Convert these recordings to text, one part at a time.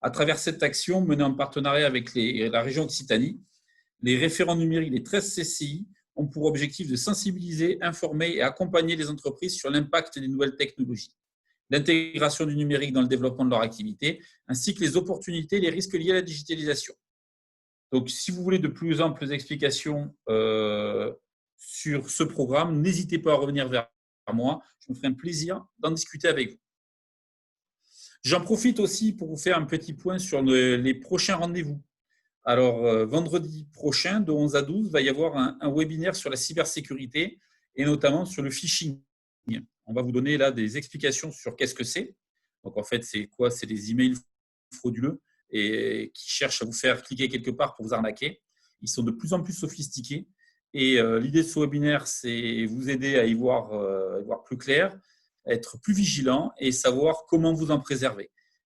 À travers cette action menée en partenariat avec la région Occitanie, les référents numériques des 13 CCI ont pour objectif de sensibiliser, informer et accompagner les entreprises sur l'impact des nouvelles technologies, l'intégration du numérique dans le développement de leur activité, ainsi que les opportunités et les risques liés à la digitalisation. Donc, si vous voulez de plus amples explications sur ce programme, n'hésitez pas à revenir vers moi. Je me ferai un plaisir d'en discuter avec vous. J'en profite aussi pour vous faire un petit point sur les prochains rendez-vous. Alors, vendredi prochain, de 11 à 12, il va y avoir un webinaire sur la cybersécurité et notamment sur le phishing. On va vous donner là des explications sur qu'est-ce que c'est. Donc, en fait, c'est quoi? C'est des emails frauduleux et qui cherchent à vous faire cliquer quelque part pour vous arnaquer. Ils sont de plus en plus sophistiqués. Et l'idée de ce webinaire, c'est vous aider à y voir plus clair, être plus vigilant et savoir comment vous en préserver.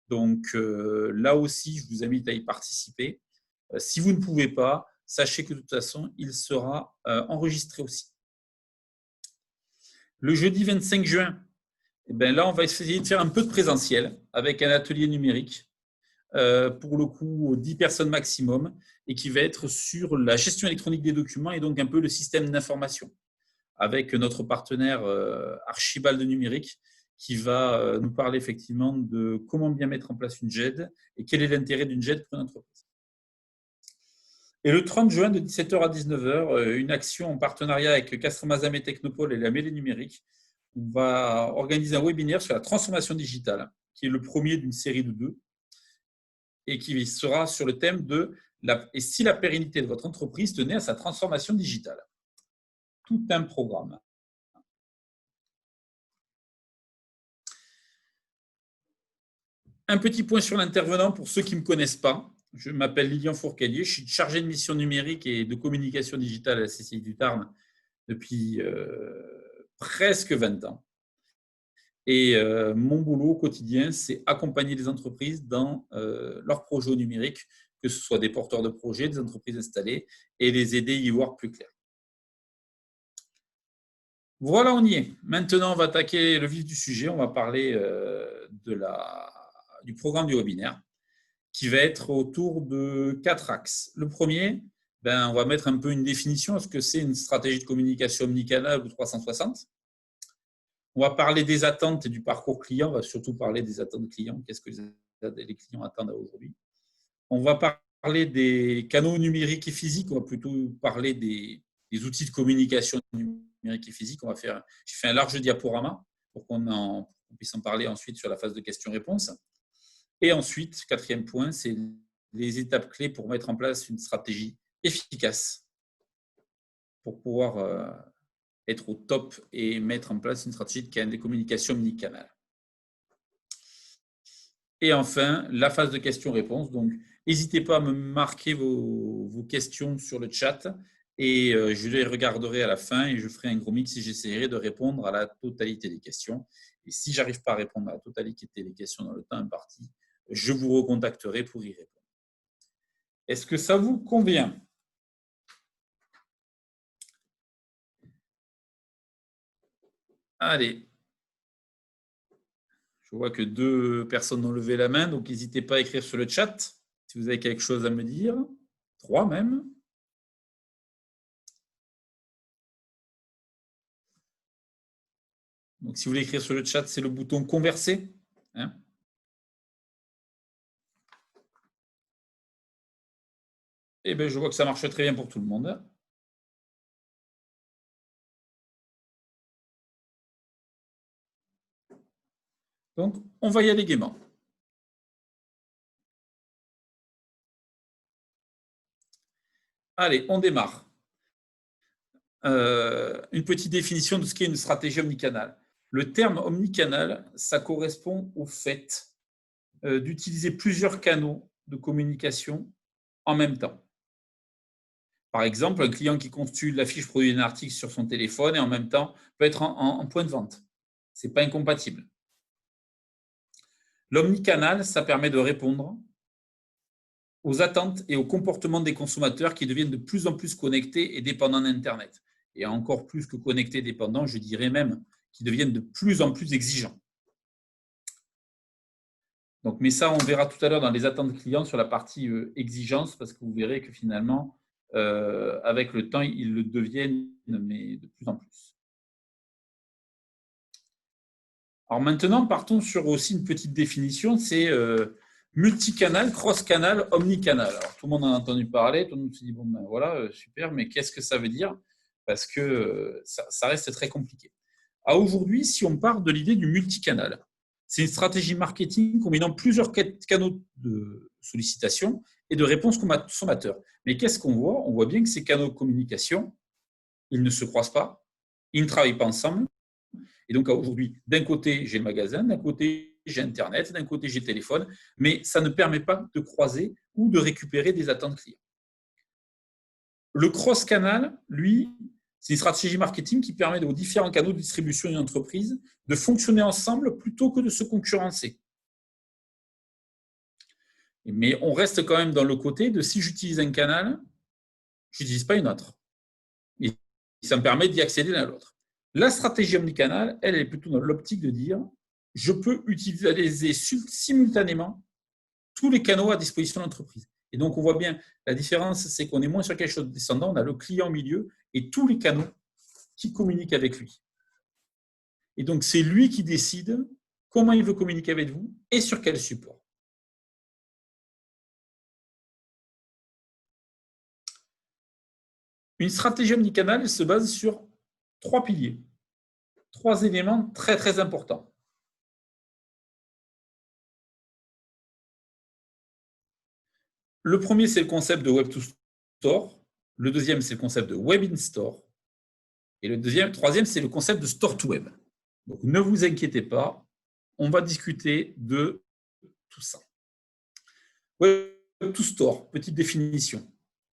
Donc, là aussi, je vous invite à y participer. Si vous ne pouvez pas, sachez que de toute façon, il sera enregistré aussi. Le jeudi 25 juin, eh bien là, on va essayer de faire un peu de présentiel avec un atelier numérique, pour le coup, 10 personnes maximum, et qui va être sur la gestion électronique des documents et donc un peu le système d'information, avec notre partenaire Archibald Numérique, qui va nous parler effectivement de comment bien mettre en place une GED et quel est l'intérêt d'une GED pour une entreprise. Et le 30 juin, de 17h à 19h, une action en partenariat avec Castromazam et Technopole et la Mêlée Numérique. On va organiser un webinaire sur la transformation digitale, qui est le premier d'une série de 2, et qui sera sur le thème de « Et si la pérennité de votre entreprise tenait à sa transformation digitale ?» Tout un programme. Un petit point sur l'intervenant pour ceux qui ne me connaissent pas. Je m'appelle Lilian Fourcallier, je suis chargé de mission numérique et de communication digitale à la CCI du Tarn depuis presque 20 ans. Et mon boulot au quotidien, c'est accompagner les entreprises dans leurs projets numériques, que ce soit des porteurs de projets, des entreprises installées, et les aider à y voir plus clair. Voilà, on y est. Maintenant, on va attaquer le vif du sujet. On va parler du programme du webinaire, qui va être autour de 4 axes. Le premier, on va mettre un peu une définition. Est-ce que c'est une stratégie de communication omnicanal ou 360 ? On va parler des attentes et du parcours client. On va surtout parler des attentes clients. Qu'est-ce que les clients attendent aujourd'hui ? On va parler des canaux numériques et physiques. On va plutôt parler des outils de communication numérique et physique. J'ai fait un large diaporama pour qu'on puisse en parler ensuite sur la phase de questions-réponses. Et ensuite, 4e point, c'est les étapes clés pour mettre en place une stratégie efficace pour pouvoir être au top et mettre en place une stratégie de communication omnicanal. Et enfin, la phase de questions-réponses. Donc, n'hésitez pas à me marquer vos questions sur le chat et je les regarderai à la fin et je ferai un gros mix et j'essaierai de répondre à la totalité des questions. Et si je n'arrive pas à répondre à la totalité des questions dans le temps imparti, je vous recontacterai pour y répondre. Est-ce que ça vous convient ? Allez. Je vois que 2 personnes ont levé la main, donc n'hésitez pas à écrire sur le chat si vous avez quelque chose à me dire. 3 même. Donc, si vous voulez écrire sur le chat, c'est le bouton « Converser ». Eh bien, je vois que ça marche très bien pour tout le monde. Donc, on va y aller gaiement. Allez, on démarre. Une petite définition de ce qu'est une stratégie omnicanal. Le terme omnicanal, ça correspond au fait d'utiliser plusieurs canaux de communication en même temps. Par exemple, un client qui consulte la fiche produit d'un article sur son téléphone et en même temps peut être en point de vente. Ce n'est pas incompatible. L'omnicanal, ça permet de répondre aux attentes et aux comportements des consommateurs qui deviennent de plus en plus connectés et dépendants d'Internet. Et encore plus que connectés et dépendants, je dirais même qui deviennent de plus en plus exigeants. Donc, mais ça, on verra tout à l'heure dans les attentes clients sur la partie exigence, parce que vous verrez que finalement, avec le temps, ils le deviennent, mais de plus en plus. Alors maintenant, partons sur aussi une petite définition, c'est multicanal, cross-canal, omnicanal. Alors tout le monde en a entendu parler, tout le monde se dit, bon ben voilà, super, mais qu'est-ce que ça veut dire? Parce que ça reste très compliqué. Aujourd'hui, si on part de l'idée du multicanal, c'est une stratégie marketing combinant plusieurs canaux de sollicitation et de réponse consommateur. Mais qu'est-ce qu'on voit? On voit bien que ces canaux de communication, ils ne se croisent pas, ils ne travaillent pas ensemble. Et donc aujourd'hui, d'un côté, j'ai le magasin, d'un côté, j'ai Internet, d'un côté, j'ai téléphone, mais ça ne permet pas de croiser ou de récupérer des attentes clients. Le cross-canal, lui, c'est une stratégie marketing qui permet aux différents canaux de distribution d'une entreprise de fonctionner ensemble plutôt que de se concurrencer. Mais on reste quand même dans le côté de si j'utilise un canal, je n'utilise pas une autre. Et ça me permet d'y accéder l'un à l'autre. La stratégie omnicanal, elle est plutôt dans l'optique de dire je peux utiliser simultanément tous les canaux à disposition de l'entreprise. Et donc, on voit bien, la différence, c'est qu'on est moins sur quelque chose de descendant, on a le client au milieu et tous les canaux qui communiquent avec lui. Et donc, c'est lui qui décide comment il veut communiquer avec vous et sur quel support. Une stratégie omnicanal se base sur 3 piliers, 3 éléments très, très importants. Le premier, c'est le concept de Web to Store. Le deuxième, c'est le concept de Web in Store. Et le troisième, c'est le concept de Store to Web. Donc, ne vous inquiétez pas, on va discuter de tout ça. Web to Store, petite définition.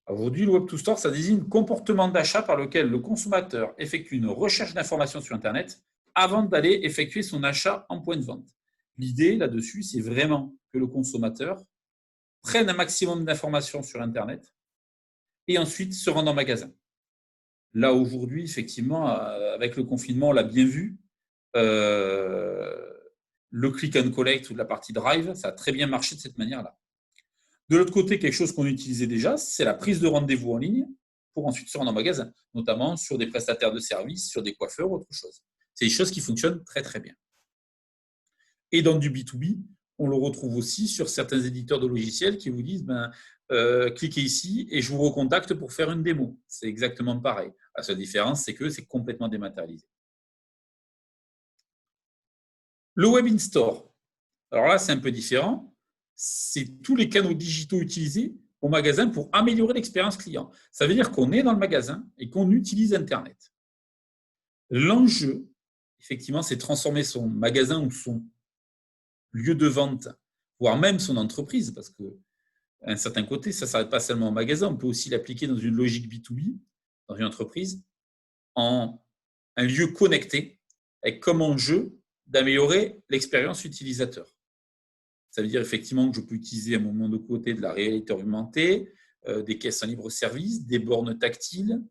Aujourd'hui, le Web to Store, ça désigne le comportement d'achat par lequel le consommateur effectue une recherche d'informations sur Internet avant d'aller effectuer son achat en point de vente. L'idée là-dessus, c'est vraiment que le consommateur prenne un maximum d'informations sur Internet et ensuite se rende en magasin. Là, aujourd'hui, effectivement, avec le confinement, on l'a bien vu, le click and collect ou la partie drive, ça a très bien marché de cette manière-là. De l'autre côté, quelque chose qu'on utilisait déjà, c'est la prise de rendez-vous en ligne pour ensuite se rendre en magasin, notamment sur des prestataires de services, sur des coiffeurs, autre chose. C'est des choses qui fonctionnent très, très bien. Et dans du B2B, on le retrouve aussi sur certains éditeurs de logiciels qui vous disent cliquez ici et je vous recontacte pour faire une démo. C'est exactement pareil. La seule différence, c'est que c'est complètement dématérialisé. Le Web in Store. Alors là, c'est un peu différent. C'est tous les canaux digitaux utilisés au magasin pour améliorer l'expérience client. Ça veut dire qu'on est dans le magasin et qu'on utilise Internet. L'enjeu, effectivement, c'est de transformer son magasin ou son lieu de vente, voire même son entreprise, parce qu'à un certain côté, ça ne s'arrête pas seulement au magasin, on peut aussi l'appliquer dans une logique B2B, dans une entreprise, en un lieu connecté, avec comme enjeu d'améliorer l'expérience utilisateur. Ça veut dire effectivement que je peux utiliser à un moment de côté de la réalité augmentée, des caisses en libre-service, des bornes tactiles,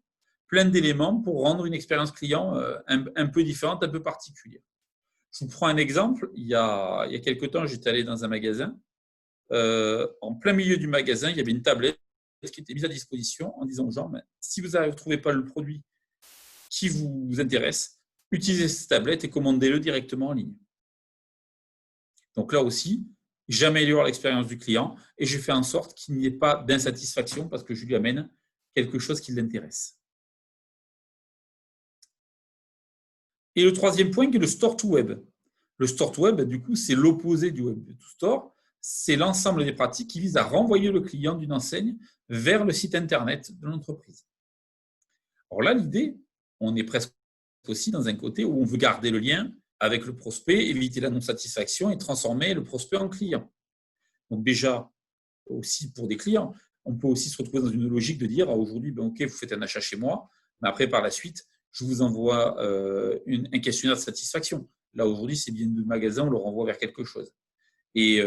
plein d'éléments pour rendre une expérience client un peu différente, un peu particulière. Je vous prends un exemple. Il y a quelques temps, j'étais allé dans un magasin. En plein milieu du magasin, il y avait une tablette qui était mise à disposition en disant aux gens, si vous ne trouvez pas le produit qui vous intéresse, utilisez cette tablette et commandez-le directement en ligne. Donc là aussi, j'améliore l'expérience du client et je fais en sorte qu'il n'y ait pas d'insatisfaction parce que je lui amène quelque chose qui l'intéresse. Et le troisième point, qui est le Store to Web. Le Store to Web, du coup, c'est l'opposé du Web to Store. C'est l'ensemble des pratiques qui visent à renvoyer le client d'une enseigne vers le site Internet de l'entreprise. Alors là, l'idée, on est presque aussi dans un côté où on veut garder le lien avec le prospect, éviter la non-satisfaction et transformer le prospect en client. Donc déjà, aussi pour des clients, on peut aussi se retrouver dans une logique de dire aujourd'hui, ok, vous faites un achat chez moi, mais après, par la suite, je vous envoie un questionnaire de satisfaction. Là, aujourd'hui, c'est bien de magasin, on le renvoie vers quelque chose. Et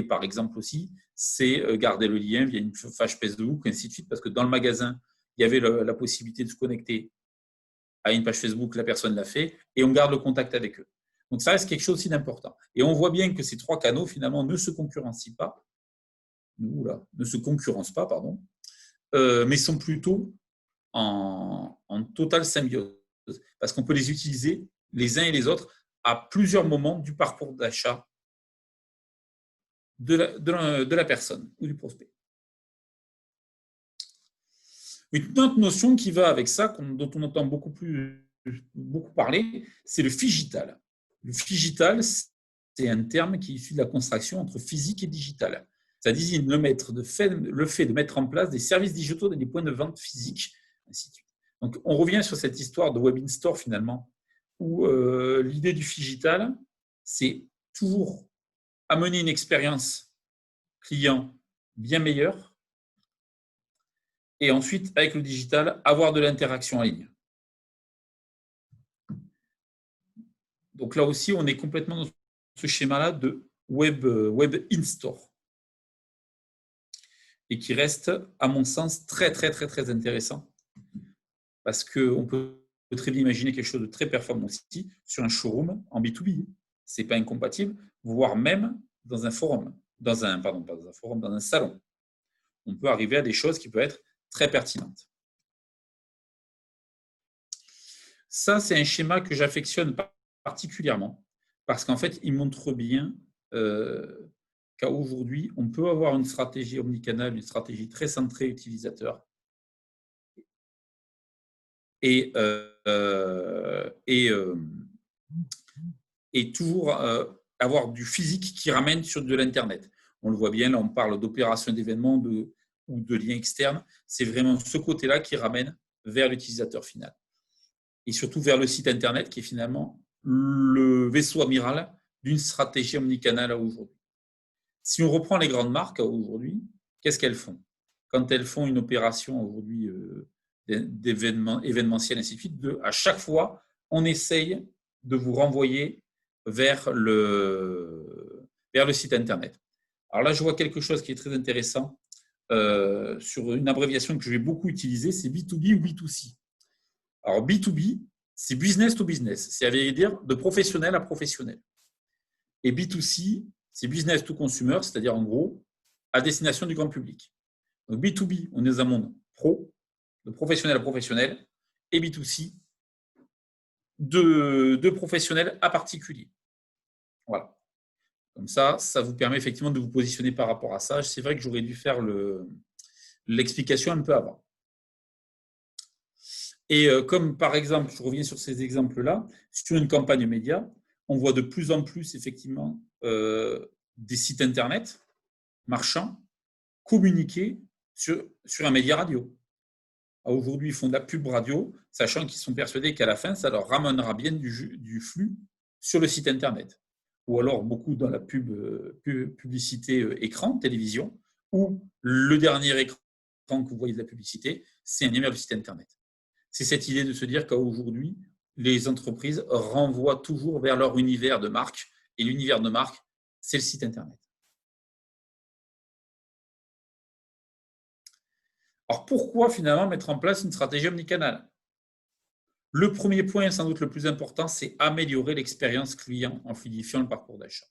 par exemple aussi, c'est garder le lien via une page Facebook, ainsi de suite, parce que dans le magasin, il y avait la possibilité de se connecter à une page Facebook, la personne l'a fait, et on garde le contact avec eux. Donc, ça reste quelque chose aussi d'important. Et on voit bien que ces trois canaux, finalement, ne se concurrencient pas, ne se concurrencent pas, pardon, mais sont plutôt en totale symbiose, parce qu'on peut les utiliser les uns et les autres à plusieurs moments du parcours d'achat de la personne ou du prospect. Une autre notion qui va avec ça, dont on entend beaucoup parler, c'est le figital. Le figital, c'est un terme qui est issu de la contraction entre physique et digital. Ça désigne le fait de mettre en place des services digitaux dans des points de vente physiques, ainsi de suite. Donc, on revient sur cette histoire de Web in Store, finalement, où l'idée du figital, c'est toujours amener une expérience client bien meilleure, et ensuite, avec le digital, avoir de l'interaction en ligne. Donc là aussi, on est complètement dans ce schéma-là de Web in-store. Et qui reste, à mon sens, très, très, très, très intéressant. Parce qu'on peut très bien imaginer quelque chose de très performant aussi sur un showroom en B2B. Ce n'est pas incompatible, voire même dans un forum, dans un salon. On peut arriver à des choses qui peuvent être très pertinentes. Ça, c'est un schéma que j'affectionne particulièrement parce qu'en fait, il montre bien qu'à aujourd'hui, on peut avoir une stratégie omnicanale, une stratégie très centrée utilisateur et toujours avoir du physique qui ramène sur de l'Internet. On le voit bien, là, on parle d'opérations d'événements ou de liens externes. C'est vraiment ce côté-là qui ramène vers l'utilisateur final. Et surtout vers le site Internet qui est finalement le vaisseau amiral d'une stratégie omnicanale aujourd'hui. Si on reprend les grandes marques aujourd'hui, qu'est-ce qu'elles font? Quand elles font une opération aujourd'hui événementielle, ainsi de suite, à chaque fois, on essaye de vous renvoyer vers le site Internet. Alors là, je vois quelque chose qui est très intéressant sur une abréviation que je vais beaucoup utiliser, c'est B2B ou B2C. Alors, B2B, c'est business to business, c'est-à-dire de professionnel à professionnel. Et B2C, c'est business to consumer, c'est-à-dire en gros, à destination du grand public. Donc, B2B, on est dans un monde pro, de professionnel à professionnel, et B2C, de professionnel à particulier. Voilà. Comme ça vous permet effectivement de vous positionner par rapport à ça. C'est vrai que j'aurais dû faire l'explication un peu avant. Et comme par exemple, je reviens sur ces exemples-là, sur une campagne média, on voit de plus en plus effectivement des sites internet marchands communiquer sur un média radio. Aujourd'hui, ils font de la pub radio, sachant qu'ils sont persuadés qu'à la fin, ça leur ramènera bien du flux sur le site internet. Ou alors beaucoup dans la publicité écran, télévision, où le dernier écran que vous voyez de la publicité, c'est un numéro de site internet. C'est cette idée de se dire qu'aujourd'hui, les entreprises renvoient toujours vers leur univers de marque. Et l'univers de marque, c'est le site Internet. Alors, pourquoi finalement mettre en place une stratégie omnicanale? Le premier point, sans doute le plus important, c'est améliorer l'expérience client en fluidifiant le parcours d'achat.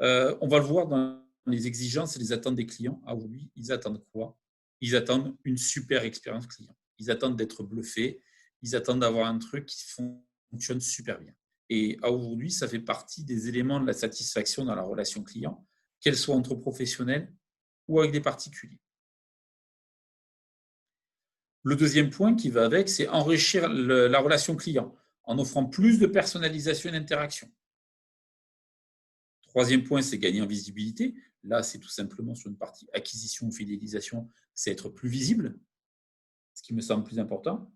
On va le voir dans les exigences et les attentes des clients. Aujourd'hui, ils attendent quoi? Ils attendent une super expérience client. Ils attendent d'être bluffés. Ils attendent d'avoir un truc qui fonctionne super bien. Et aujourd'hui, ça fait partie des éléments de la satisfaction dans la relation client, qu'elle soit entre professionnels ou avec des particuliers. Le deuxième point qui va avec, c'est enrichir la relation client en offrant plus de personnalisation et d'interaction. Troisième point, c'est gagner en visibilité. Là, c'est tout simplement sur une partie acquisition ou fidélisation, c'est être plus visible, ce qui me semble plus important.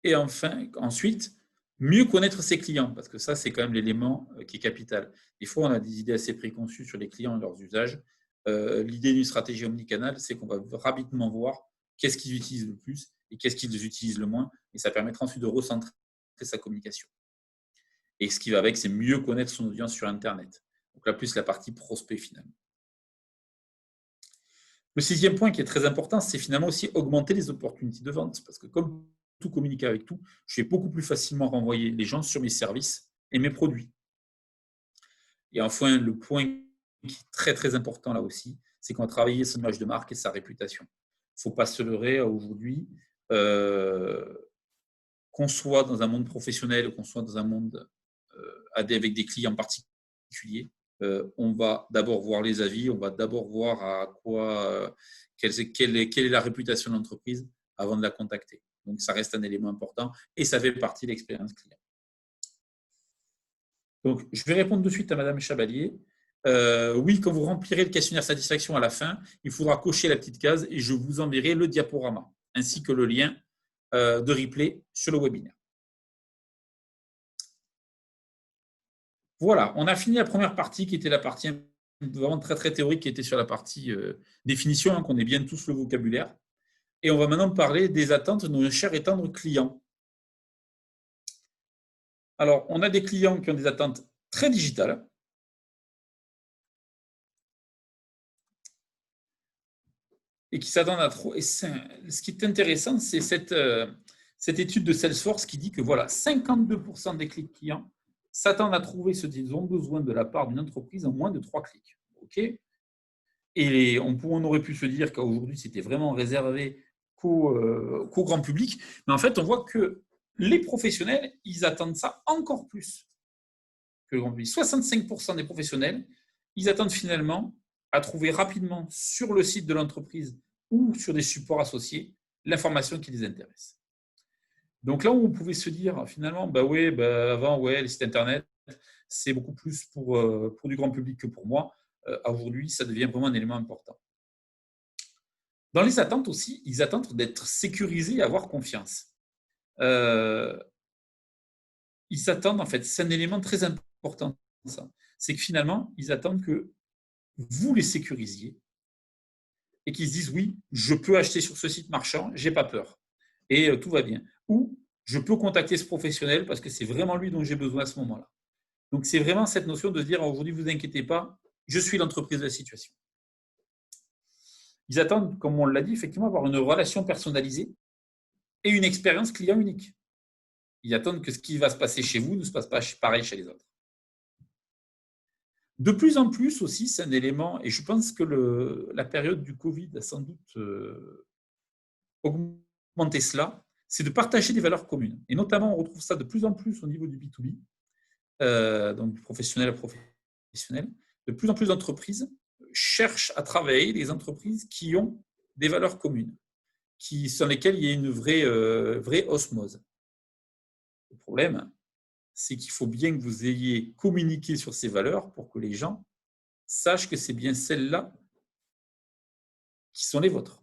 Et enfin, ensuite, mieux connaître ses clients, parce que ça, c'est quand même l'élément qui est capital. Des fois, on a des idées assez préconçues sur les clients et leurs usages. L'idée d'une stratégie omnicanale, c'est qu'on va rapidement voir qu'est-ce qu'ils utilisent le plus et qu'est-ce qu'ils utilisent le moins, et ça permettra ensuite de recentrer sa communication. Et ce qui va avec, c'est mieux connaître son audience sur Internet. Donc là, plus la partie prospect finalement. Le sixième point qui est très important, c'est finalement aussi augmenter les opportunités de vente. Parce que comme tout communiquer avec tout, je vais beaucoup plus facilement renvoyer les gens sur mes services et mes produits. Et enfin, le point qui est très très important là aussi, c'est qu'on va travailler son image de marque et sa réputation. Il ne faut pas se leurrer aujourd'hui, qu'on soit dans un monde professionnel ou qu'on soit dans un monde avec des clients particuliers. On va d'abord voir les avis, on va d'abord voir à quoi, quelle est la réputation de l'entreprise avant de la contacter. Donc, ça reste un élément important et ça fait partie de l'expérience client. Donc, je vais répondre de suite à Madame Chabalier. Oui, quand vous remplirez le questionnaire satisfaction à la fin, il faudra cocher la petite case et je vous enverrai le diaporama ainsi que le lien de replay sur le webinaire. Voilà, on a fini la première partie qui était la partie vraiment très très théorique qui était sur la partie définition, hein, qu'on ait bien tous le vocabulaire. Et on va maintenant parler des attentes de nos chers et tendres clients. Alors, on a des clients qui ont des attentes très digitales. Et qui s'attendent à trop. Et ce qui est intéressant, c'est cette étude de Salesforce qui dit que voilà, 52% des clients s'attendent à trouver ce qu'ils ont besoin de la part d'une entreprise en moins de 3 clics. OK ? Et on aurait pu se dire qu'aujourd'hui, c'était vraiment réservé qu'au grand public. Mais en fait, on voit que les professionnels, ils attendent ça encore plus que le grand public. 65% des professionnels, ils attendent finalement à trouver rapidement sur le site de l'entreprise ou sur des supports associés l'information qui les intéresse. Donc là où on pouvait se dire finalement, bah oui, bah avant, ouais, les sites internet, c'est beaucoup plus pour du grand public que pour moi. Aujourd'hui, ça devient vraiment un élément important. Dans les attentes aussi, ils attendent d'être sécurisés et avoir confiance. Ils s'attendent, en fait, c'est un élément très important, ça. C'est que finalement, ils attendent que vous les sécurisiez et qu'ils se disent oui, je peux acheter sur ce site marchand, j'ai pas peur et tout va bien. Ou je peux contacter ce professionnel parce que c'est vraiment lui dont j'ai besoin à ce moment-là. Donc c'est vraiment cette notion de dire aujourd'hui, vous inquiétez pas, je suis l'entreprise de la situation. Ils attendent, comme on l'a dit, effectivement, avoir une relation personnalisée et une expérience client unique. Ils attendent que ce qui va se passer chez vous ne se passe pas pareil chez les autres. De plus en plus aussi, c'est un élément, et je pense que la période du Covid a sans doute augmenté cela, c'est de partager des valeurs communes. Et notamment, on retrouve ça de plus en plus au niveau du B2B, donc du professionnel à professionnel. De plus en plus d'entreprises cherchent à travailler des entreprises qui ont des valeurs communes, sur lesquelles il y a une vraie osmose. Le problème, c'est qu'il faut bien que vous ayez communiqué sur ces valeurs pour que les gens sachent que c'est bien celles-là qui sont les vôtres.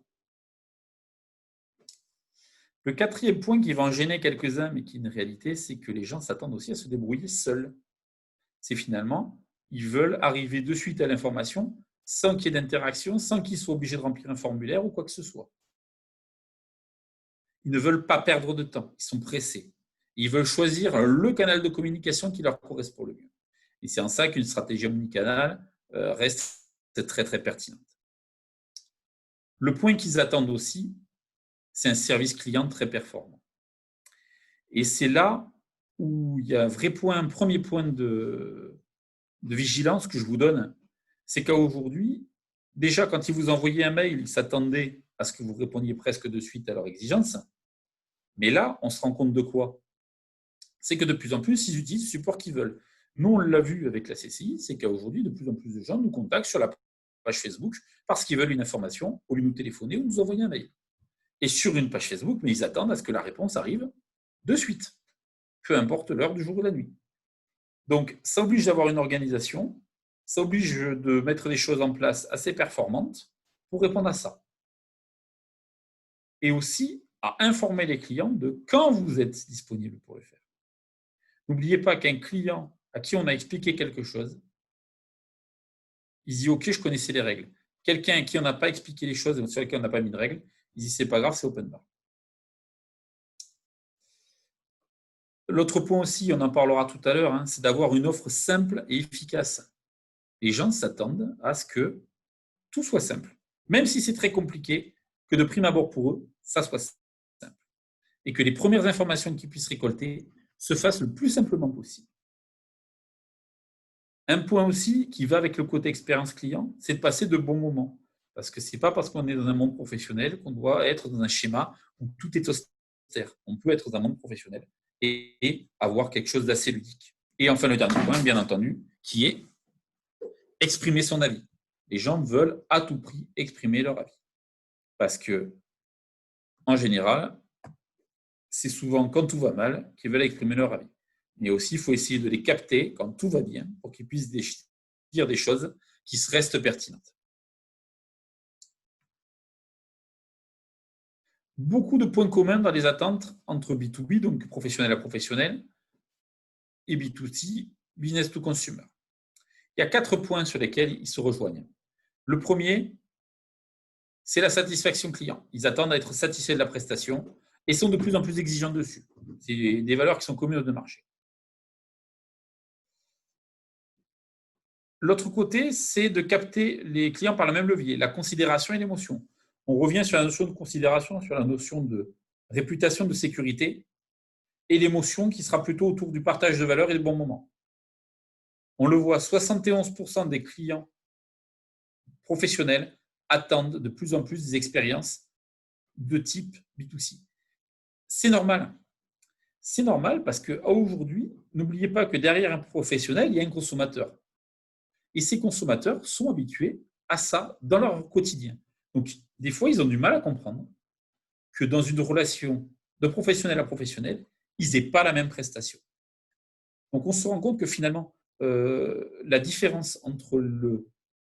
Le quatrième point qui va en gêner quelques-uns, mais qui est une réalité, c'est que les gens s'attendent aussi à se débrouiller seuls. C'est finalement, ils veulent arriver de suite à l'information sans qu'il y ait d'interaction, sans qu'ils soient obligés de remplir un formulaire ou quoi que ce soit. Ils ne veulent pas perdre de temps, ils sont pressés. Ils veulent choisir le canal de communication qui leur correspond le mieux. Et c'est en ça qu'une stratégie omnicanale reste très très pertinente. Le point qu'ils attendent aussi, c'est un service client très performant. Et c'est là où il y a un premier point de vigilance que je vous donne, c'est qu'aujourd'hui, déjà quand ils vous envoyaient un mail, ils s'attendaient à ce que vous répondiez presque de suite à leurs exigences. Mais là, on se rend compte de quoi? C'est que de plus en plus, ils utilisent le support qu'ils veulent. Nous, on l'a vu avec la CCI, c'est qu'aujourd'hui, de plus en plus de gens nous contactent sur la page Facebook parce qu'ils veulent une information, au lieu de nous téléphoner ou nous envoyer un mail. Et sur une page Facebook, mais ils attendent à ce que la réponse arrive de suite, peu importe l'heure du jour ou de la nuit. Donc, ça oblige d'avoir une organisation, ça oblige de mettre des choses en place assez performantes pour répondre à ça. Et aussi à informer les clients de quand vous êtes disponible pour le faire. N'oubliez pas qu'un client à qui on a expliqué quelque chose, il dit « Ok, je connaissais les règles ». Quelqu'un à qui on n'a pas expliqué les choses et sur lesquelles on n'a pas mis de règles, il dit « C'est pas grave, c'est open bar ». L'autre point aussi, on en parlera tout à l'heure, c'est d'avoir une offre simple et efficace. Les gens s'attendent à ce que tout soit simple, même si c'est très compliqué, que de prime abord pour eux, ça soit simple. et que les premières informations qu'ils puissent récolter se fassent le plus simplement possible. Un point aussi qui va avec le côté expérience client, c'est de passer de bons moments. Parce que ce n'est pas parce qu'on est dans un monde professionnel qu'on doit être dans un schéma où tout est austère. On peut être dans un monde professionnel et avoir quelque chose d'assez ludique. Et enfin, le dernier point, bien entendu, qui est exprimer son avis. Les gens veulent à tout prix exprimer leur avis. Parce que, en général, c'est souvent quand tout va mal qu'ils veulent exprimer leur avis. Mais aussi, il faut essayer de les capter quand tout va bien pour qu'ils puissent dire des choses qui restent pertinentes. Beaucoup de points communs dans les attentes entre B2B, donc professionnel à professionnel, et B2C, business to consumer. Il y a 4 points sur lesquels ils se rejoignent. Le premier, c'est la satisfaction client. Ils attendent à être satisfaits de la prestation et sont de plus en plus exigeants dessus. C'est des valeurs qui sont communes de marché. L'autre côté, c'est de capter les clients par le même levier, la considération et l'émotion. On revient sur la notion de considération, sur la notion de réputation, de sécurité, et l'émotion qui sera plutôt autour du partage de valeurs et des bons moments. On le voit, 71% des clients professionnels attendent de plus en plus des expériences de type B2C. C'est normal. C'est normal parce qu'aujourd'hui, n'oubliez pas que derrière un professionnel, il y a un consommateur. Et ces consommateurs sont habitués à ça dans leur quotidien. Donc, des fois, ils ont du mal à comprendre que dans une relation de professionnel à professionnel, ils n'aient pas la même prestation. Donc, on se rend compte que finalement, la différence entre le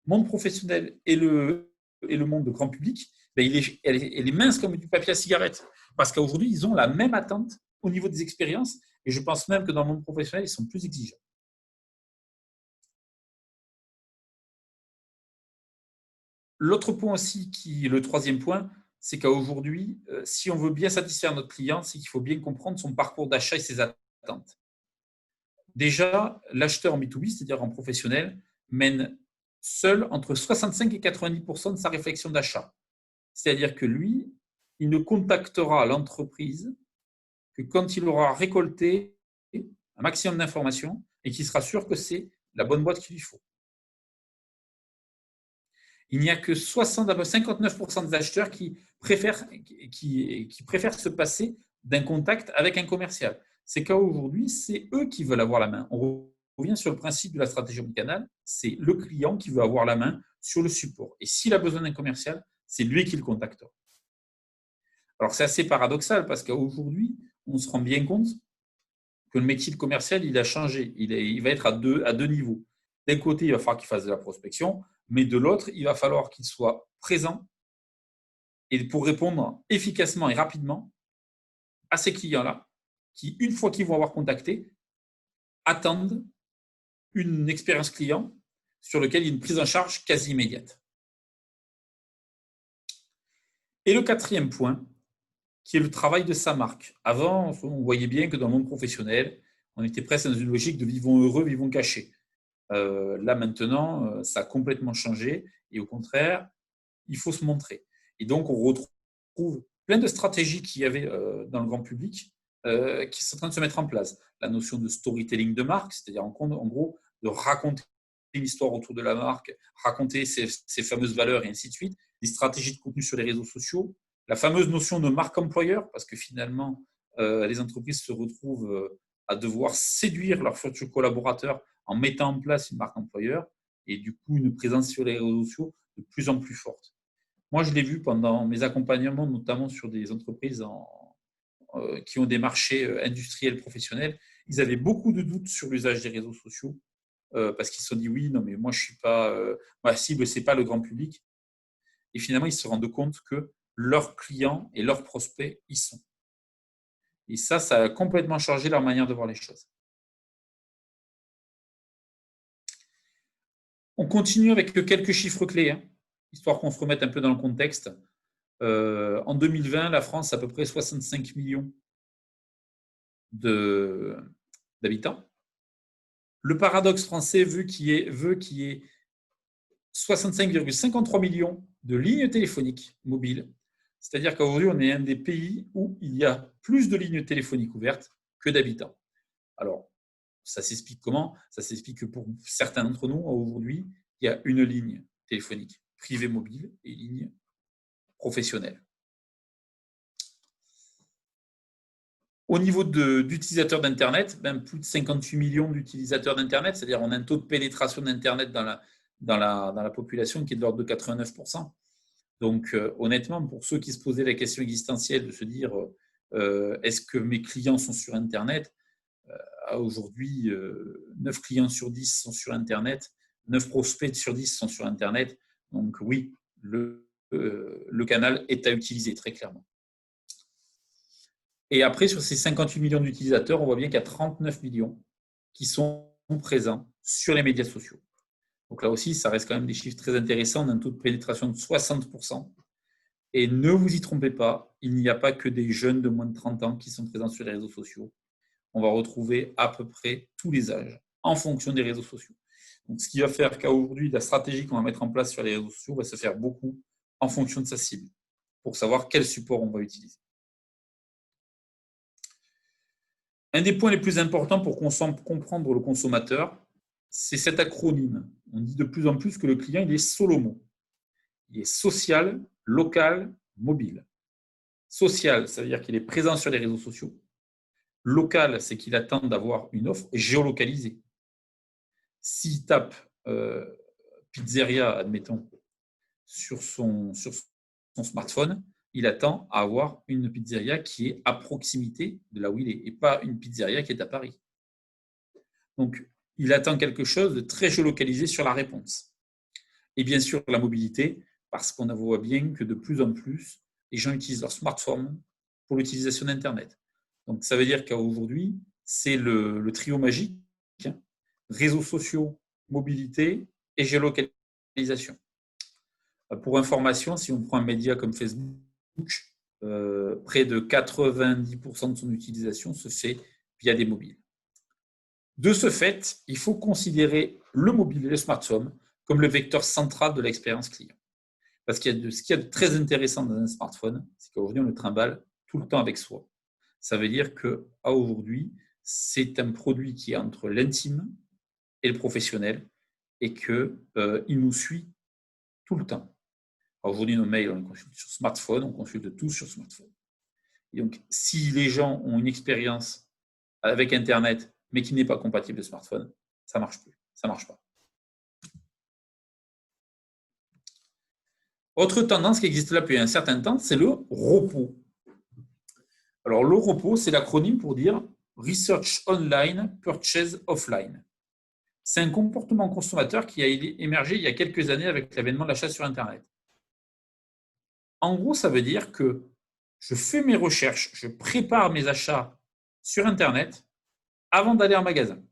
monde professionnel et le monde de grand public, elle est mince comme du papier à cigarette. Parce qu'aujourd'hui, ils ont la même attente au niveau des expériences. Et je pense même que dans le monde professionnel, ils sont plus exigeants. L'autre point aussi, le troisième point, c'est qu'aujourd'hui, si on veut bien satisfaire notre client, c'est qu'il faut bien comprendre son parcours d'achat et ses attentes. Déjà, l'acheteur en B2B, c'est-à-dire en professionnel, mène seul entre 65 et 90% de sa réflexion d'achat. C'est-à-dire que lui, il ne contactera l'entreprise que quand il aura récolté un maximum d'informations et qu'il sera sûr que c'est la bonne boîte qu'il lui faut. Il n'y a que 59% des acheteurs qui préfèrent se passer d'un contact avec un commercial. C'est qu'aujourd'hui, c'est eux qui veulent avoir la main. On revient sur le principe de la stratégie omnicanal, c'est le client qui veut avoir la main sur le support. Et s'il a besoin d'un commercial, c'est lui qui le contactera. Alors, c'est assez paradoxal parce qu'aujourd'hui, on se rend bien compte que le métier de commercial, il a changé. Il va être à deux niveaux. D'un côté, il va falloir qu'il fasse de la prospection, mais de l'autre, il va falloir qu'il soit présent et pour répondre efficacement et rapidement à ces clients-là qui, une fois qu'ils vont avoir contacté, attendent une expérience client sur laquelle il y a une prise en charge quasi immédiate. Et le quatrième point, qui est le travail de sa marque. Avant, on voyait bien que dans le monde professionnel, on était presque dans une logique de vivons heureux, vivons cachés. Là, maintenant, ça a complètement changé et au contraire, il faut se montrer. Et donc, on retrouve plein de stratégies qu'il y avait dans le grand public qui sont en train de se mettre en place. La notion de storytelling de marque, c'est-à-dire en gros de raconter une histoire autour de la marque, raconter ses fameuses valeurs et ainsi de suite, des stratégies de contenu sur les réseaux sociaux, la fameuse notion de marque employeur, parce que finalement, les entreprises se retrouvent à devoir séduire leurs futurs collaborateurs en mettant en place une marque employeur et du coup une présence sur les réseaux sociaux de plus en plus forte. Moi, je l'ai vu pendant mes accompagnements, notamment sur des entreprises qui ont des marchés industriels professionnels. Ils avaient beaucoup de doutes sur l'usage des réseaux sociaux parce qu'ils se sont dit oui, non, mais moi, je suis pas, ma cible, c'est pas le grand public. Et finalement, ils se rendent compte que leurs clients et leurs prospects y sont. Et ça a complètement changé leur manière de voir les choses. On continue avec quelques chiffres clés, histoire qu'on se remette un peu dans le contexte. En 2020, la France a à peu près 65 millions d'habitants. Le paradoxe français veut qu'il y ait 65,53 millions de lignes téléphoniques mobiles, C'est-à-dire qu'aujourd'hui, on est un des pays où il y a plus de lignes téléphoniques ouvertes que d'habitants. Alors, ça s'explique comment? Ça s'explique que pour certains d'entre nous, aujourd'hui, il y a une ligne téléphonique privée mobile et une ligne professionnelle. Au niveau d'utilisateurs d'Internet, plus de 58 millions d'utilisateurs d'Internet, c'est-à-dire on a un taux de pénétration d'Internet dans la population qui est de l'ordre de 89%. Donc, honnêtement, pour ceux qui se posaient la question existentielle de se dire est-ce que mes clients sont sur Internet, aujourd'hui, 9 clients sur 10 sont sur Internet, 9 prospects sur 10 sont sur Internet. Donc oui, le canal est à utiliser très clairement. Et après, sur ces 58 millions d'utilisateurs, on voit bien qu'il y a 39 millions qui sont présents sur les médias sociaux. Donc là aussi, ça reste quand même des chiffres très intéressants, d'un taux de pénétration de 60%. Et ne vous y trompez pas, il n'y a pas que des jeunes de moins de 30 ans qui sont présents sur les réseaux sociaux. On va retrouver à peu près tous les âges en fonction des réseaux sociaux. Donc, ce qui va faire qu'aujourd'hui, la stratégie qu'on va mettre en place sur les réseaux sociaux va se faire beaucoup en fonction de sa cible pour savoir quel support on va utiliser. Un des points les plus importants pour comprendre le consommateur, c'est cet acronyme. On dit de plus en plus que le client, il est SOLOMO. Il est social, local, mobile. Social, ça veut dire qu'il est présent sur les réseaux sociaux. Local, c'est qu'il attend d'avoir une offre géolocalisée. S'il tape pizzeria, admettons, sur son smartphone, il attend à avoir une pizzeria qui est à proximité de là où il est et pas une pizzeria qui est à Paris. Donc, il attend quelque chose de très géolocalisé sur la réponse. Et bien sûr, la mobilité, parce qu'on voit bien que de plus en plus, les gens utilisent leur smartphone pour l'utilisation d'Internet. Donc, ça veut dire qu'aujourd'hui, c'est le trio magique, réseaux sociaux, mobilité et géolocalisation. Pour information, si on prend un média comme Facebook, près de 90% de son utilisation se fait via des mobiles. De ce fait, il faut considérer le mobile et le smartphone comme le vecteur central de l'expérience client. Parce qu'il y a ce qu'il y a de très intéressant dans un smartphone, c'est qu'aujourd'hui, on le trimballe tout le temps avec soi. Ça veut dire qu'aujourd'hui, c'est un produit qui est entre l'intime et le professionnel et qu'il nous suit tout le temps. Aujourd'hui, nos mails, on les consulte sur smartphone, on consulte tout sur smartphone. Et donc, si les gens ont une expérience avec Internet, mais qui n'est pas compatible au smartphone, ça ne marche plus, ça ne marche pas. Autre tendance qui existe là depuis un certain temps, c'est le repos. Alors, le repos, c'est l'acronyme pour dire Research Online, Purchase Offline. C'est un comportement consommateur qui a émergé il y a quelques années avec l'avènement de l'achat sur Internet. En gros, ça veut dire que je fais mes recherches, je prépare mes achats sur Internet avant d'aller en magasin.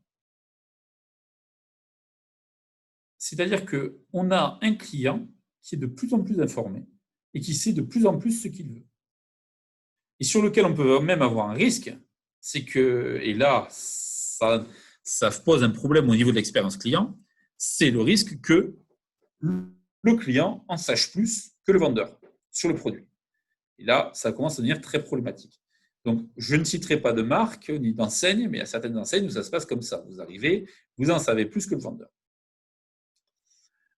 C'est-à-dire qu'on a un client qui est de plus en plus informé et qui sait de plus en plus ce qu'il veut. Et sur lequel on peut même avoir un risque, c'est que, et là, ça pose un problème au niveau de l'expérience client, c'est le risque que le client en sache plus que le vendeur sur le produit. Et là, ça commence à devenir très problématique. Donc, je ne citerai pas de marque ni d'enseigne, mais il y a certaines enseignes où ça se passe comme ça. Vous arrivez, vous en savez plus que le vendeur.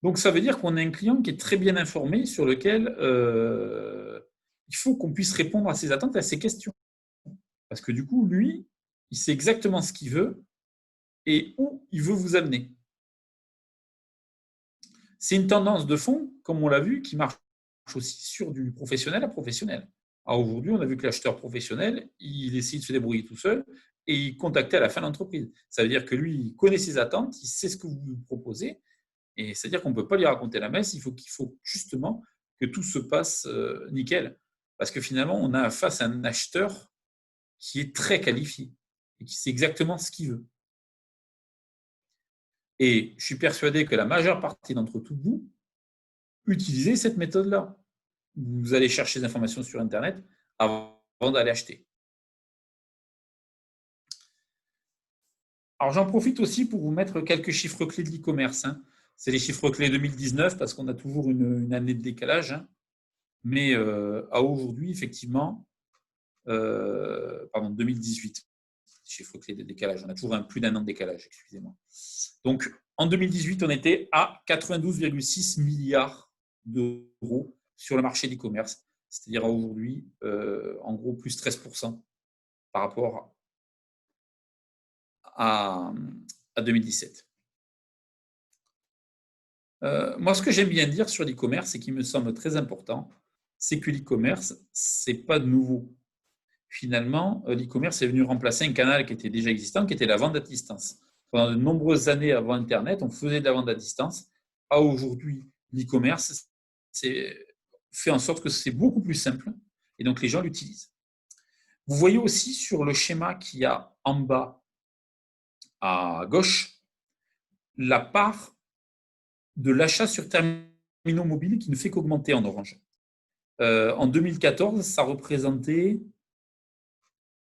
Donc, ça veut dire qu'on a un client qui est très bien informé sur lequel il faut qu'on puisse répondre à ses attentes et à ses questions. Parce que du coup, lui, il sait exactement ce qu'il veut et où il veut vous amener. C'est une tendance de fond, comme on l'a vu, qui marche aussi sur du professionnel à professionnel. Aujourd'hui, on a vu que l'acheteur professionnel, il essaie de se débrouiller tout seul et il contactait à la fin l'entreprise. Ça veut dire que lui, il connaît ses attentes, il sait ce que vous lui proposez, et c'est-à-dire qu'on ne peut pas lui raconter la messe, il faut justement que tout se passe nickel. Parce que finalement, on a face à un acheteur qui est très qualifié et qui sait exactement ce qu'il veut. Et je suis persuadé que la majeure partie d'entre vous utilisez cette méthode-là. Vous allez chercher des informations sur Internet avant d'aller acheter. Alors, j'en profite aussi pour vous mettre quelques chiffres clés de l'e-commerce. C'est les chiffres clés 2019 parce qu'on a toujours une année de décalage. Mais à aujourd'hui, effectivement, 2018, chiffre clé de décalage, on a toujours plus d'un an de décalage, excusez-moi. Donc, en 2018, on était à 92,6 milliards d'euros sur le marché d'e-commerce, c'est-à-dire à aujourd'hui, en gros, plus 13% par rapport à 2017. Moi, ce que j'aime bien dire sur l'e-commerce et qui me semble très important, c'est que l'e-commerce, ce n'est pas nouveau. Finalement, l'e-commerce est venu remplacer un canal qui était déjà existant, qui était la vente à distance. Pendant de nombreuses années avant Internet, on faisait de la vente à distance. À aujourd'hui, l'e-commerce fait en sorte que c'est beaucoup plus simple et donc les gens l'utilisent. Vous voyez aussi sur le schéma qu'il y a en bas à gauche la part de l'achat sur terminaux mobiles qui ne fait qu'augmenter en orange. En 2014, ça représentait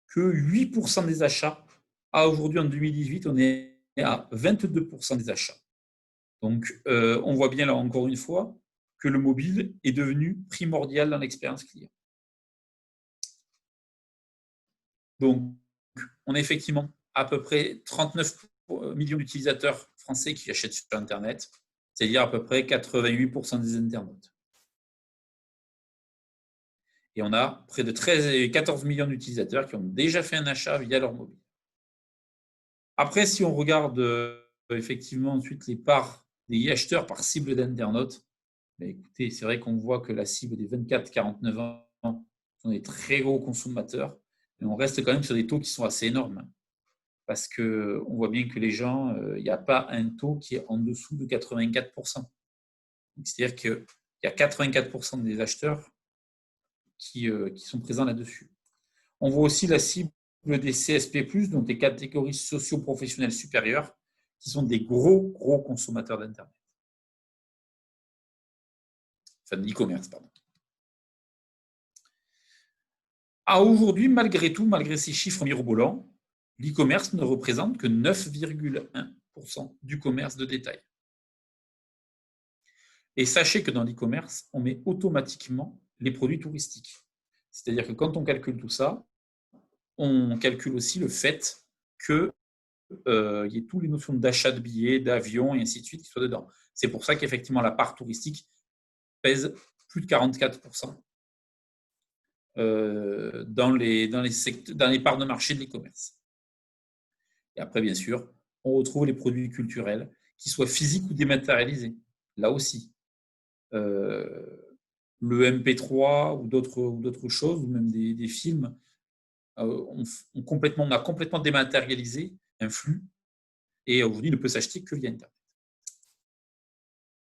que 8% des achats. À aujourd'hui, en 2018, on est à 22% des achats. Donc, on voit bien là encore une fois que le mobile est devenu primordial dans l'expérience client. Donc, on a effectivement à peu près 39 millions d'utilisateurs français qui achètent sur Internet, c'est-à-dire à peu près 88% des internautes. Et on a près de 13 et 14 millions d'utilisateurs qui ont déjà fait un achat via leur mobile. Après, si on regarde effectivement ensuite les parts des acheteurs par cible d'internautes, écoutez, c'est vrai qu'on voit que la cible des 24-49 ans sont des très gros consommateurs, mais on reste quand même sur des taux qui sont assez énormes. Parce qu'on voit bien que les gens, il n'y a pas un taux qui est en dessous de 84%. C'est-à-dire qu'il y a 84% des acheteurs qui sont présents là-dessus. On voit aussi la cible des CSP+, donc des catégories socio-professionnelles supérieures, qui sont des gros consommateurs d'Internet. Enfin, de l'e-commerce, pardon. À aujourd'hui, malgré tout, malgré ces chiffres mirobolants, l'e-commerce ne représente que 9,1% du commerce de détail. Et sachez que dans l'e-commerce, on met automatiquement les produits touristiques. C'est-à-dire que quand on calcule tout ça, on calcule aussi le fait qu'il y ait toutes les notions d'achat de billets, d'avions et ainsi de suite qui soient dedans. C'est pour ça qu'effectivement la part touristique pèse plus de 44% dans les parts de marché de l'e-commerce. Et après, bien sûr, on retrouve les produits culturels, qu'ils soient physiques ou dématérialisés. Là aussi, le MP3 ou d'autres choses, ou même des films, on a complètement dématérialisé un flux et aujourd'hui ne peut s'acheter que via Internet.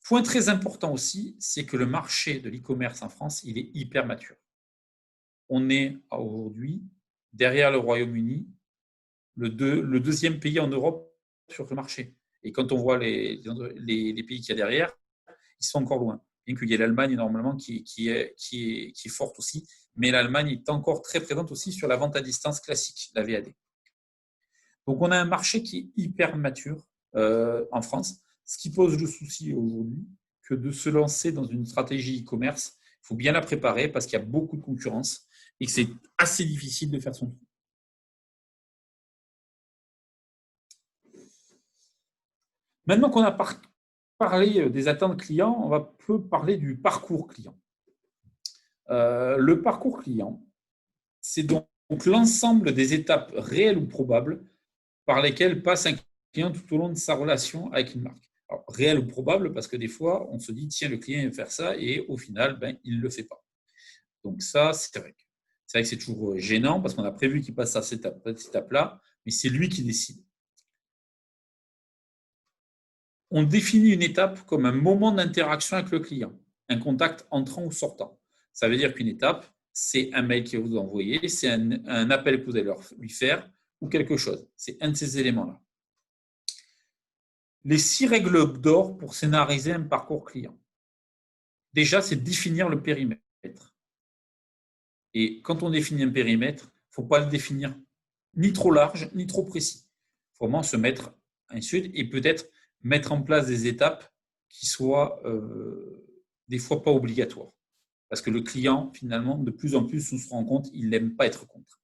Point très important aussi, c'est que le marché de l'e-commerce en France, il est hyper mature. On est aujourd'hui, derrière le Royaume-Uni, le deuxième pays en Europe sur le marché. Et quand on voit les pays qu'il y a derrière, ils sont encore loin. Bien qu'il y ait l'Allemagne normalement qui est forte aussi, mais l'Allemagne est encore très présente aussi sur la vente à distance classique, la VAD. Donc on a un marché qui est hyper mature en France, ce qui pose le souci aujourd'hui que de se lancer dans une stratégie e-commerce, il faut bien la préparer parce qu'il y a beaucoup de concurrence et que c'est assez difficile de faire son trou. Maintenant qu'on a parlé des attentes clients, on va peu parler du parcours client. Le parcours client, c'est donc l'ensemble des étapes réelles ou probables par lesquelles passe un client tout au long de sa relation avec une marque. Alors, réel ou probable, parce que des fois, on se dit, tiens, le client va faire ça, et au final, il ne le fait pas. Donc ça, c'est vrai. C'est vrai que c'est toujours gênant, parce qu'on a prévu qu'il passe à cette étape-là, mais c'est lui qui décide. On définit une étape comme un moment d'interaction avec le client, un contact entrant ou sortant. Ça veut dire qu'une étape, c'est un mail que vous envoyez, c'est un appel que vous allez lui faire, ou quelque chose. C'est un de ces éléments-là. Les 6 règles d'or pour scénariser un parcours client. Déjà, c'est définir le périmètre. Et quand on définit un périmètre, il ne faut pas le définir ni trop large, ni trop précis. Il faut vraiment se mettre un sud et peut-être mettre en place des étapes qui soient des fois pas obligatoires. Parce que le client, finalement, de plus en plus, on se rend compte, il n'aime pas être contre.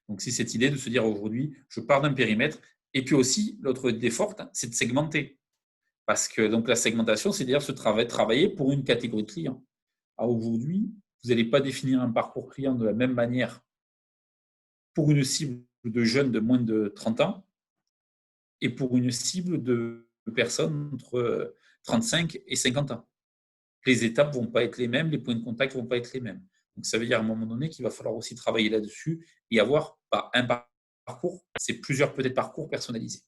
Donc, c'est cette idée de se dire aujourd'hui, je pars d'un périmètre. Et puis aussi, l'autre idée forte, c'est de segmenter. Parce que donc, la segmentation, c'est d'ailleurs travailler pour une catégorie de clients. Aujourd'hui, vous n'allez pas définir un parcours client de la même manière pour une cible de jeunes de moins de 30 ans et pour une cible de personnes entre 35 et 50 ans. Les étapes ne vont pas être les mêmes, les points de contact ne vont pas être les mêmes. Donc, ça veut dire à un moment donné qu'il va falloir aussi travailler là-dessus et avoir pas un parcours, c'est plusieurs peut-être parcours personnalisés.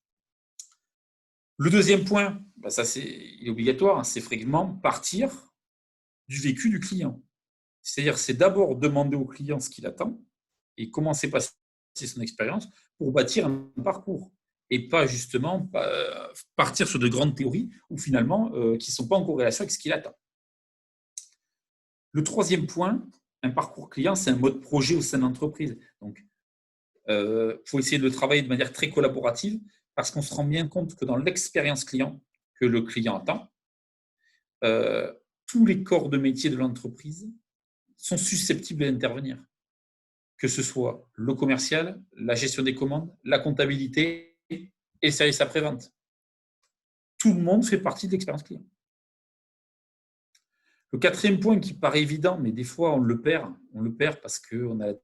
Le deuxième point, ça il est obligatoire, c'est fréquemment partir du vécu du client. C'est-à-dire, c'est d'abord demander au client ce qu'il attend et comment s'est passée son expérience pour bâtir un parcours et pas justement partir sur de grandes théories ou finalement qui ne sont pas en corrélation avec ce qu'il attend. Le troisième point, un parcours client, c'est un mode projet au sein de l'entreprise. Donc, faut essayer de travailler de manière très collaborative parce qu'on se rend bien compte que dans l'expérience client que le client attend, tous les corps de métier de l'entreprise sont susceptibles d'intervenir, que ce soit le commercial, la gestion des commandes, la comptabilité et le service après-vente. Tout le monde fait partie de l'expérience client. Le quatrième point qui paraît évident, mais des fois on le perd parce qu'on a la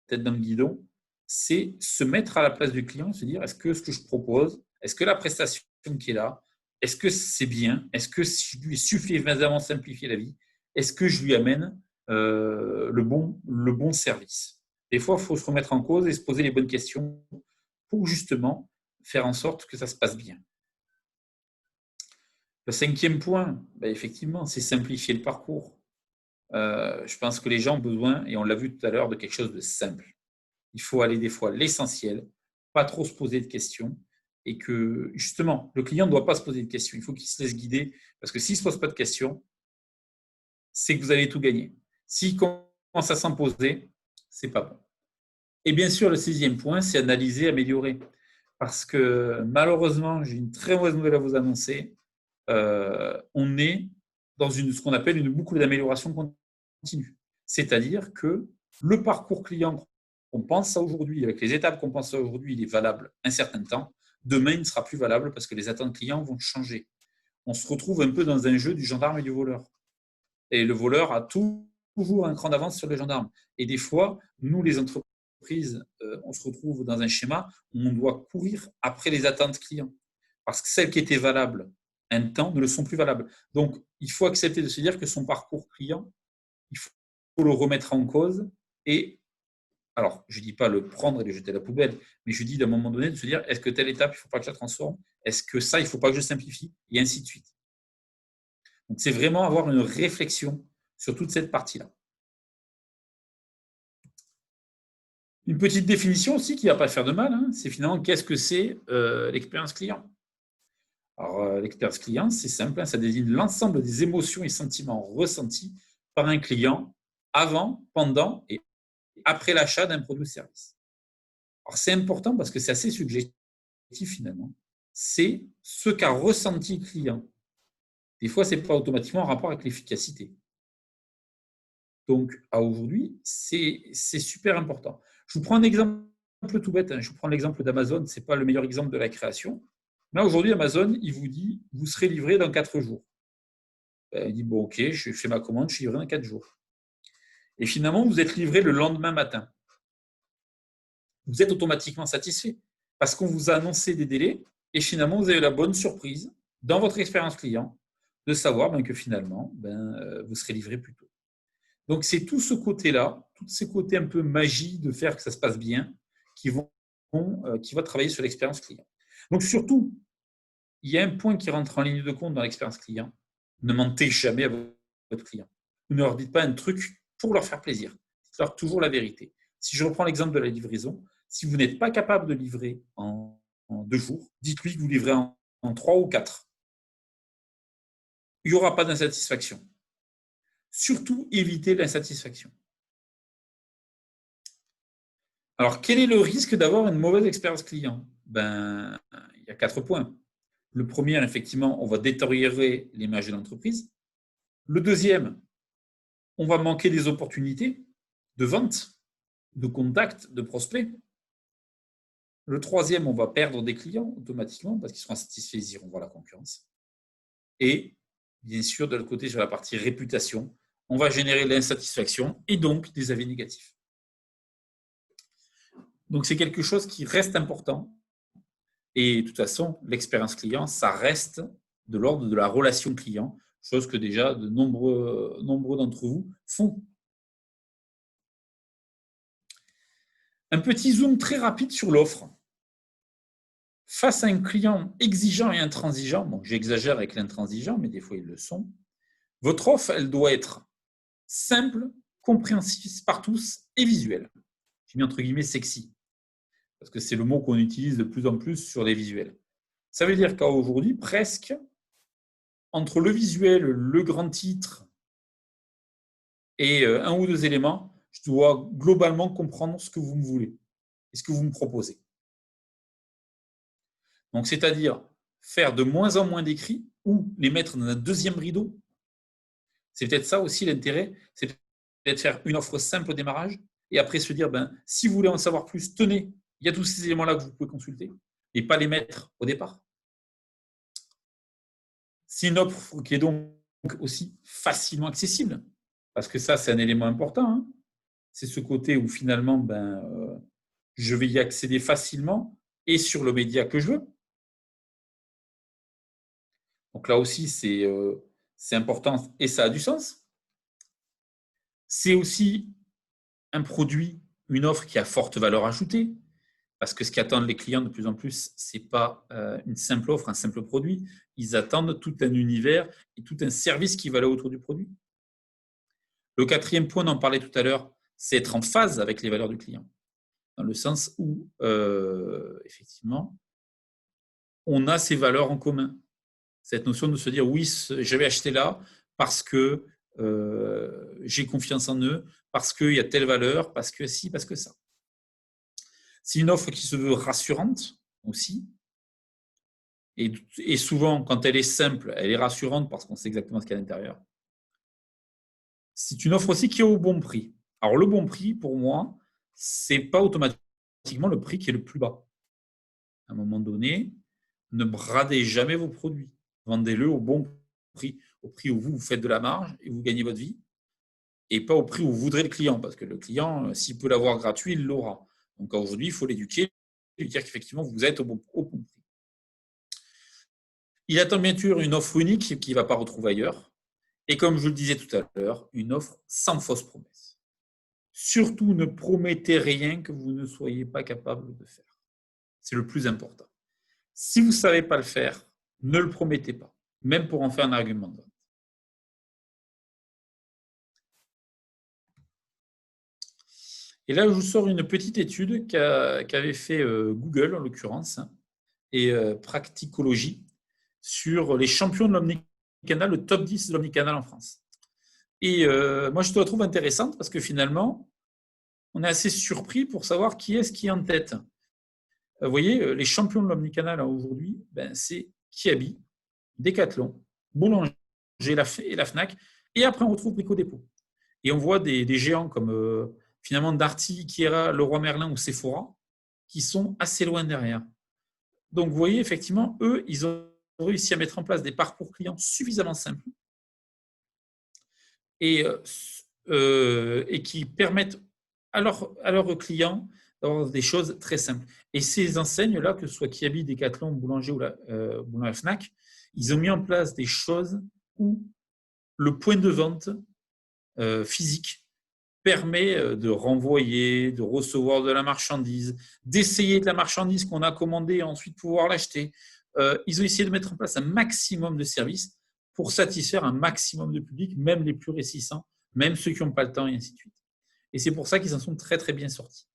tête dans le guidon, c'est se mettre à la place du client et se dire est-ce que ce que je propose, est-ce que la prestation qui est là, est-ce que c'est bien, est-ce que je lui ai suffisamment simplifié la vie, est-ce que je lui amène le bon service. Des fois, il faut se remettre en cause et se poser les bonnes questions pour justement faire en sorte que ça se passe bien. Le cinquième point, effectivement, c'est simplifier le parcours. Je pense que les gens ont besoin, et on l'a vu tout à l'heure, de quelque chose de simple. Il faut aller des fois à l'essentiel, pas trop se poser de questions, et que justement, le client ne doit pas se poser de questions. Il faut qu'il se laisse guider, parce que s'il ne se pose pas de questions, c'est que vous allez tout gagner. S'il commence à s'en poser, c'est pas bon. Et bien sûr, le sixième point, c'est analyser, améliorer. Parce que malheureusement, j'ai une très mauvaise nouvelle à vous annoncer. On est dans ce qu'on appelle une boucle d'amélioration continue. C'est-à-dire que le parcours client qu'on pense à aujourd'hui, avec les étapes qu'on pense à aujourd'hui, il est valable un certain temps. Demain, il ne sera plus valable parce que les attentes clients vont changer. On se retrouve un peu dans un jeu du gendarme et du voleur. Et le voleur a toujours un cran d'avance sur le gendarme. Et des fois, nous, les entreprises, on se retrouve dans un schéma où on doit courir après les attentes clients. Parce que celles qui étaient valables un temps ne le sont plus valables. Donc, il faut accepter de se dire que son parcours client, il faut le remettre en cause. Et, alors, je ne dis pas le prendre et le jeter à la poubelle, mais je dis d'un moment donné de se dire, est-ce que telle étape, il ne faut pas que je la transforme? Est-ce que ça, il ne faut pas que je simplifie? Et ainsi de suite. Donc, c'est vraiment avoir une réflexion sur toute cette partie-là. Une petite définition aussi qui ne va pas faire de mal, c'est finalement qu'est-ce que c'est l'expérience client. Alors, l'expérience client, c'est simple, ça désigne l'ensemble des émotions et sentiments ressentis par un client avant, pendant et après l'achat d'un produit ou service. Alors, c'est important parce que c'est assez subjectif finalement. C'est ce qu'a ressenti le client. Des fois, ce n'est pas automatiquement en rapport avec l'efficacité. Donc, à aujourd'hui, c'est super important. Je vous prends un exemple tout bête. Je vous prends l'exemple d'Amazon. Ce n'est pas le meilleur exemple de la création. Mais aujourd'hui, Amazon, il vous dit, vous serez livré dans 4 jours. Il dit, bon, ok, je fais ma commande, je suis livré dans 4 jours. Et finalement, vous êtes livré le lendemain matin. Vous êtes automatiquement satisfait parce qu'on vous a annoncé des délais et finalement, vous avez la bonne surprise dans votre expérience client de savoir que finalement, vous serez livré plus tôt. Donc, c'est tout ce côté-là, tous ces côtés un peu magie de faire que ça se passe bien qui va travailler sur l'expérience client. Donc, surtout, il y a un point qui rentre en ligne de compte dans l'expérience client. Ne mentez jamais à votre client. Ne leur dites pas un truc pour leur faire plaisir. Dites-leur toujours la vérité. Si je reprends l'exemple de la livraison, si vous n'êtes pas capable de livrer en 2 jours, dites-lui que vous livrez en 3 ou 4. Il n'y aura pas d'insatisfaction. Surtout, évitez l'insatisfaction. Alors, quel est le risque d'avoir une mauvaise expérience client? Il y a 4 points. Le premier, effectivement, on va détériorer l'image de l'entreprise. Le deuxième, on va manquer des opportunités de vente, de contact, de prospects. Le troisième, on va perdre des clients automatiquement parce qu'ils seront insatisfaits, ils iront voir la concurrence. Et bien sûr, de l'autre côté, sur la partie réputation, on va générer de l'insatisfaction et donc des avis négatifs. Donc, c'est quelque chose qui reste important. Et de toute façon, l'expérience client, ça reste de l'ordre de la relation client, chose que déjà de nombreux d'entre vous font. Un petit zoom très rapide sur l'offre. Face à un client exigeant et intransigeant, bon, j'exagère avec l'intransigeant, mais des fois ils le sont, votre offre, elle doit être simple, compréhensible par tous et visuelle. J'ai mis entre guillemets sexy, parce que c'est le mot qu'on utilise de plus en plus sur les visuels. Ça veut dire qu'aujourd'hui, presque, entre le visuel, le grand titre et un ou deux éléments, je dois globalement comprendre ce que vous me voulez et ce que vous me proposez. Donc, c'est-à-dire faire de moins en moins d'écrits ou les mettre dans un deuxième rideau. C'est peut-être ça aussi l'intérêt, c'est peut-être faire une offre simple au démarrage et après se dire, si vous voulez en savoir plus, tenez, il y a tous ces éléments-là que vous pouvez consulter et pas les mettre au départ. C'est une offre qui est donc aussi facilement accessible, parce que ça, c'est un élément important. Hein. C'est ce côté où finalement, je vais y accéder facilement et sur le média que je veux. Donc là aussi, c'est important et ça a du sens. C'est aussi un produit, une offre qui a forte valeur ajoutée, parce que ce qu'attendent les clients de plus en plus, ce n'est pas une simple offre, un simple produit. Ils attendent tout un univers et tout un service qui va aller autour du produit. Le quatrième point, on en parlait tout à l'heure, c'est être en phase avec les valeurs du client, dans le sens où, effectivement, on a ces valeurs en commun. Cette notion de se dire, oui, je vais acheter là parce que j'ai confiance en eux, parce qu'il y a telle valeur, parce que ci, parce que ça. C'est une offre qui se veut rassurante aussi. Et souvent, quand elle est simple, elle est rassurante parce qu'on sait exactement ce qu'il y a à l'intérieur. C'est une offre aussi qui est au bon prix. Alors, le bon prix, pour moi, ce n'est pas automatiquement le prix qui est le plus bas. À un moment donné, ne bradez jamais vos produits. Vendez-le au bon prix, au prix où vous faites de la marge et vous gagnez votre vie, et pas au prix où vous voudrez le client, parce que le client, s'il peut l'avoir gratuit, il l'aura. Donc aujourd'hui, il faut l'éduquer, lui dire qu'effectivement, vous êtes au bon prix. Il attend bien sûr une offre unique qu'il ne va pas retrouver ailleurs, et comme je le disais tout à l'heure, une offre sans fausse promesse. Surtout, ne promettez rien que vous ne soyez pas capable de faire. C'est le plus important. Si vous ne savez pas le faire, ne le promettez pas, même pour en faire un argument de vente. Et là, je vous sors une petite étude qu'avait fait Google, en l'occurrence, et Practicology, sur les champions de l'omnicanal, le top 10 de l'omnicanal en France. Et moi, je la trouve intéressante parce que finalement, on est assez surpris pour savoir qui est-ce qui est en tête. Vous voyez, les champions de l'omnicanal aujourd'hui, c'est Kiabi, Decathlon, Boulanger et la Fnac. Et après, on retrouve Brico Dépôt. Et on voit des géants comme finalement Darty, Kiera, Leroy Merlin ou Sephora qui sont assez loin derrière. Donc, vous voyez, effectivement, eux, ils ont réussi à mettre en place des parcours clients suffisamment simples et qui permettent à leurs clients d'avoir des choses très simples. Et ces enseignes-là, que ce soit Kiabi, Decathlon, Boulanger ou la Fnac, ils ont mis en place des choses où le point de vente physique permet de renvoyer, de recevoir de la marchandise, d'essayer de la marchandise qu'on a commandée et ensuite pouvoir l'acheter. Ils ont essayé de mettre en place un maximum de services pour satisfaire un maximum de public, même les plus réticents, même ceux qui n'ont pas le temps, et ainsi de suite. Et c'est pour ça qu'ils en sont très, très bien sortis.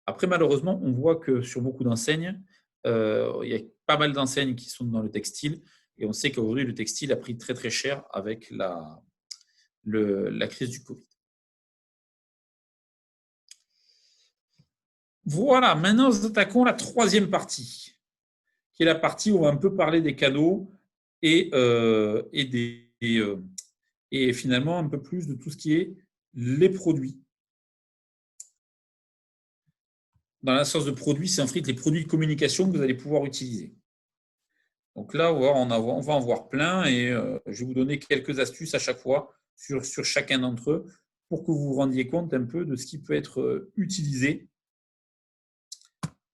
Après, malheureusement, on voit que sur beaucoup d'enseignes, il y a pas mal d'enseignes qui sont dans le textile, et on sait qu'aujourd'hui, le textile a pris très, très cher avec la crise du Covid. Voilà, maintenant nous attaquons la troisième partie, qui est la partie où on va un peu parler des canaux et et finalement un peu plus de tout ce qui est les produits. Dans la source de produits, c'est en fait les produits de communication que vous allez pouvoir utiliser. Donc là, on va en voir plein et je vais vous donner quelques astuces à chaque fois sur chacun d'entre eux pour que vous vous rendiez compte un peu de ce qui peut être utilisé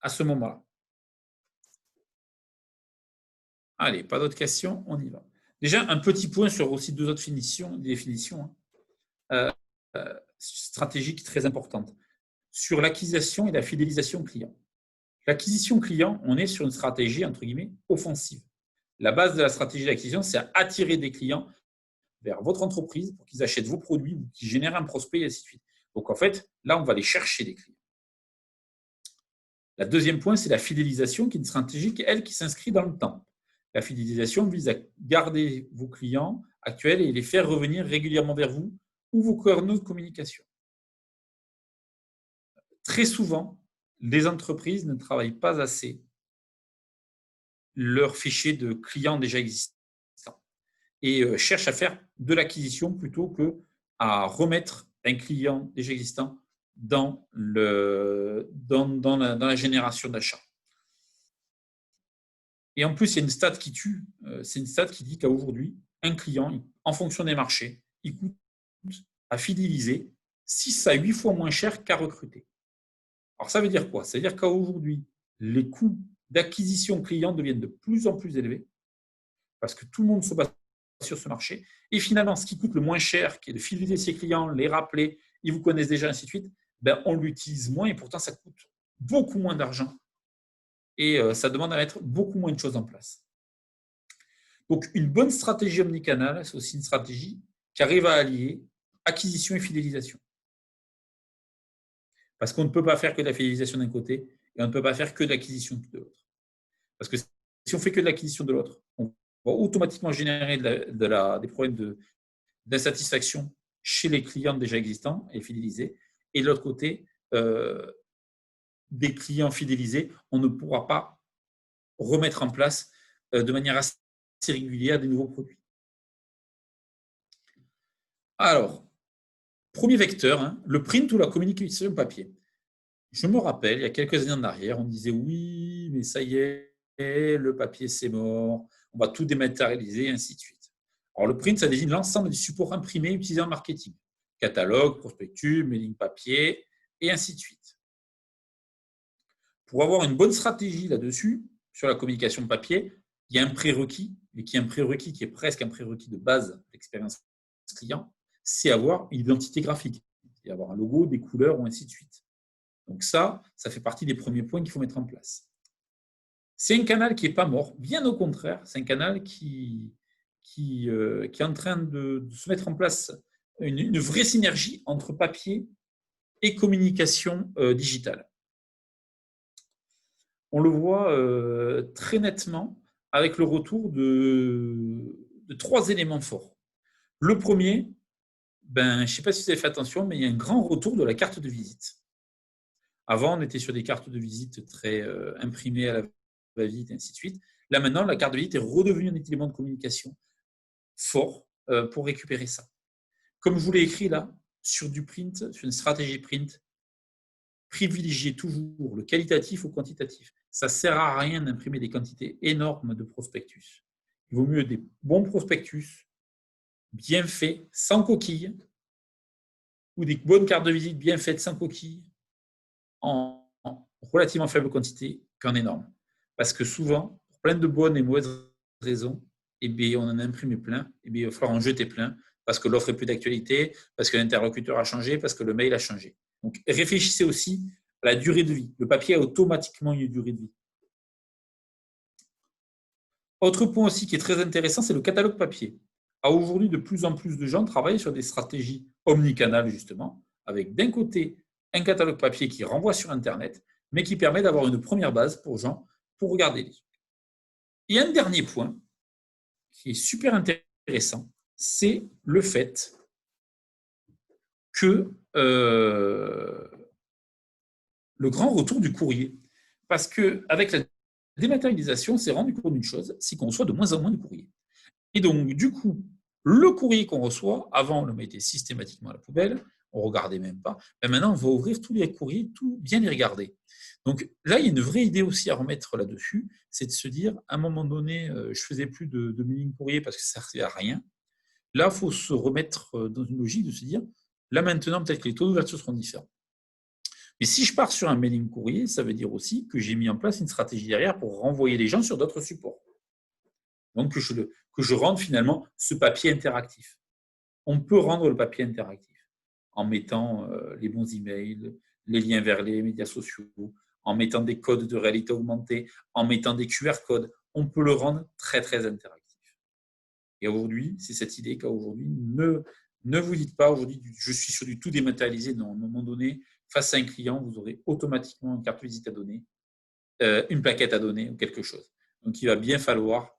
à ce moment-là. Allez, pas d'autres questions, on y va. Déjà, un petit point sur aussi deux autres définitions stratégiques très importantes. Sur l'acquisition et la fidélisation client. L'acquisition client, on est sur une stratégie, entre guillemets, offensive. La base de la stratégie d'acquisition, c'est attirer des clients vers votre entreprise pour qu'ils achètent vos produits ou qu'ils génèrent un prospect et ainsi de suite. Donc, en fait, là, on va aller chercher des clients. La deuxième point, c'est la fidélisation, qui est une stratégie, elle, qui s'inscrit dans le temps. La fidélisation vise à garder vos clients actuels et les faire revenir régulièrement vers vous ou vos canaux de communication. Très souvent, les entreprises ne travaillent pas assez leur fichier de clients déjà existants et cherchent à faire de l'acquisition plutôt qu'à remettre un client déjà existant dans la génération d'achat. Et en plus, il y a une stat qui tue. C'est une stat qui dit qu'aujourd'hui, un client, en fonction des marchés, il coûte à fidéliser 6 à 8 fois moins cher qu'à recruter. Alors, ça veut dire quoi? Ça veut dire qu'aujourd'hui, les coûts d'acquisition client deviennent de plus en plus élevés parce que tout le monde se base sur ce marché. Et finalement, ce qui coûte le moins cher, qui est de fidéliser ses clients, les rappeler, ils vous connaissent déjà, ainsi de suite, on l'utilise moins et pourtant, ça coûte beaucoup moins d'argent et ça demande à mettre beaucoup moins de choses en place. Donc, une bonne stratégie omnicanal, c'est aussi une stratégie qui arrive à allier acquisition et fidélisation. Parce qu'on ne peut pas faire que de la fidélisation d'un côté et on ne peut pas faire que de l'acquisition de l'autre. Parce que si on fait que de l'acquisition de l'autre, on va automatiquement générer des problèmes d'insatisfaction chez les clients déjà existants et fidélisés. Et de l'autre côté, des clients fidélisés, on ne pourra pas remettre en place de manière assez régulière des nouveaux produits. Alors, premier vecteur, le print ou la communication papier. Je me rappelle, il y a quelques années en arrière, on disait oui, mais ça y est, le papier c'est mort, on va tout dématérialiser, et ainsi de suite. Alors, le print, ça désigne l'ensemble des supports imprimés utilisés en marketing. Catalogue, prospectus, mailing papier, et ainsi de suite. Pour avoir une bonne stratégie là-dessus, sur la communication papier, il y a un prérequis, mais qui est un prérequis qui est presque un prérequis de base d'expérience client, c'est avoir une identité graphique, c'est avoir un logo, des couleurs, ou ainsi de suite. Donc ça fait partie des premiers points qu'il faut mettre en place. C'est un canal qui n'est pas mort, bien au contraire, c'est un canal qui est en train de se mettre en place une vraie synergie entre papier et communication digitale. On le voit très nettement avec le retour de 3 éléments forts. Le premier, je ne sais pas si vous avez fait attention, mais il y a un grand retour de la carte de visite. Avant, on était sur des cartes de visite très imprimées à la va-vite, et ainsi de suite. Là, maintenant, la carte de visite est redevenue un élément de communication fort pour récupérer ça. Comme je vous l'ai écrit là, sur du print, sur une stratégie print, privilégiez toujours le qualitatif au quantitatif. Ça ne sert à rien d'imprimer des quantités énormes de prospectus. Il vaut mieux des bons prospectus, bien faits, sans coquilles, ou des bonnes cartes de visite bien faites sans coquilles, en relativement faible quantité qu'en énorme. Parce que souvent, pour plein de bonnes et mauvaises raisons, on en a imprimé plein, il va falloir en jeter plein, parce que l'offre n'est plus d'actualité, parce que l'interlocuteur a changé, parce que le mail a changé. Donc, réfléchissez aussi à la durée de vie. Le papier a automatiquement une durée de vie. Autre point aussi qui est très intéressant, c'est le catalogue papier. Aujourd'hui, de plus en plus de gens travaillent sur des stratégies omnicanales, justement, avec d'un côté un catalogue papier qui renvoie sur Internet, mais qui permet d'avoir une première base pour gens pour regarder les trucs. Et un dernier point qui est super intéressant, c'est le fait que le grand retour du courrier. Parce qu'avec la dématérialisation, on s'est rendu compte d'une chose, c'est qu'on reçoit de moins en moins de courrier. Et donc, du coup, Le courrier qu'on reçoit, avant, on le mettait systématiquement à la poubelle, on ne regardait même pas. Mais maintenant, on va ouvrir tous les courriers, bien les regarder. Donc là, il y a une vraie idée aussi à remettre là-dessus, c'est de se dire, à un moment donné, je faisais plus de mailing courrier parce que ça ne servait à rien. Là, il faut se remettre dans une logique de se dire, là maintenant, peut-être que les taux d'ouverture seront différents. Mais si je pars sur un mailing courrier, ça veut dire aussi que j'ai mis en place une stratégie derrière pour renvoyer les gens sur d'autres supports. Donc que je rende finalement ce papier interactif. On peut rendre le papier interactif en mettant les bons emails, les liens vers les médias sociaux, en mettant des codes de réalité augmentée, en mettant des QR codes. On peut le rendre très, très interactif. Et aujourd'hui, c'est cette idée qu'aujourd'hui, ne vous dites pas aujourd'hui, je suis sur du tout dématérialisé. Non, à un moment donné, face à un client, vous aurez automatiquement une carte visite à donner, une plaquette à donner ou quelque chose. Donc, il va bien falloir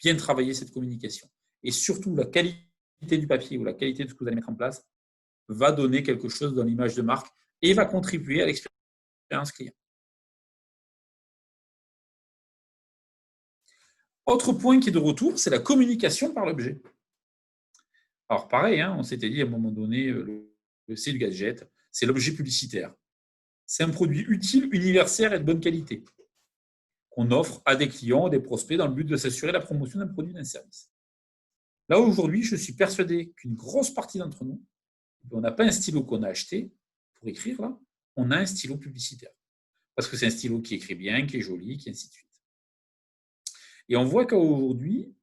bien travailler cette communication. Et surtout, la qualité du papier ou la qualité de ce que vous allez mettre en place va donner quelque chose dans l'image de marque et va contribuer à l'expérience client. Autre point qui est de retour, c'est la communication par l'objet. Alors pareil, on s'était dit à un moment donné, c'est le gadget, c'est l'objet publicitaire. C'est un produit utile, universel et de bonne qualité qu'on offre à des clients, à des prospects dans le but de s'assurer la promotion d'un produit, d'un service. Là, aujourd'hui, je suis persuadé qu'une grosse partie d'entre nous, on n'a pas un stylo qu'on a acheté pour écrire, là, on a un stylo publicitaire. Parce que c'est un stylo qui écrit bien, qui est joli, qui ainsi de suite. Et on voit qu'aujourd'hui,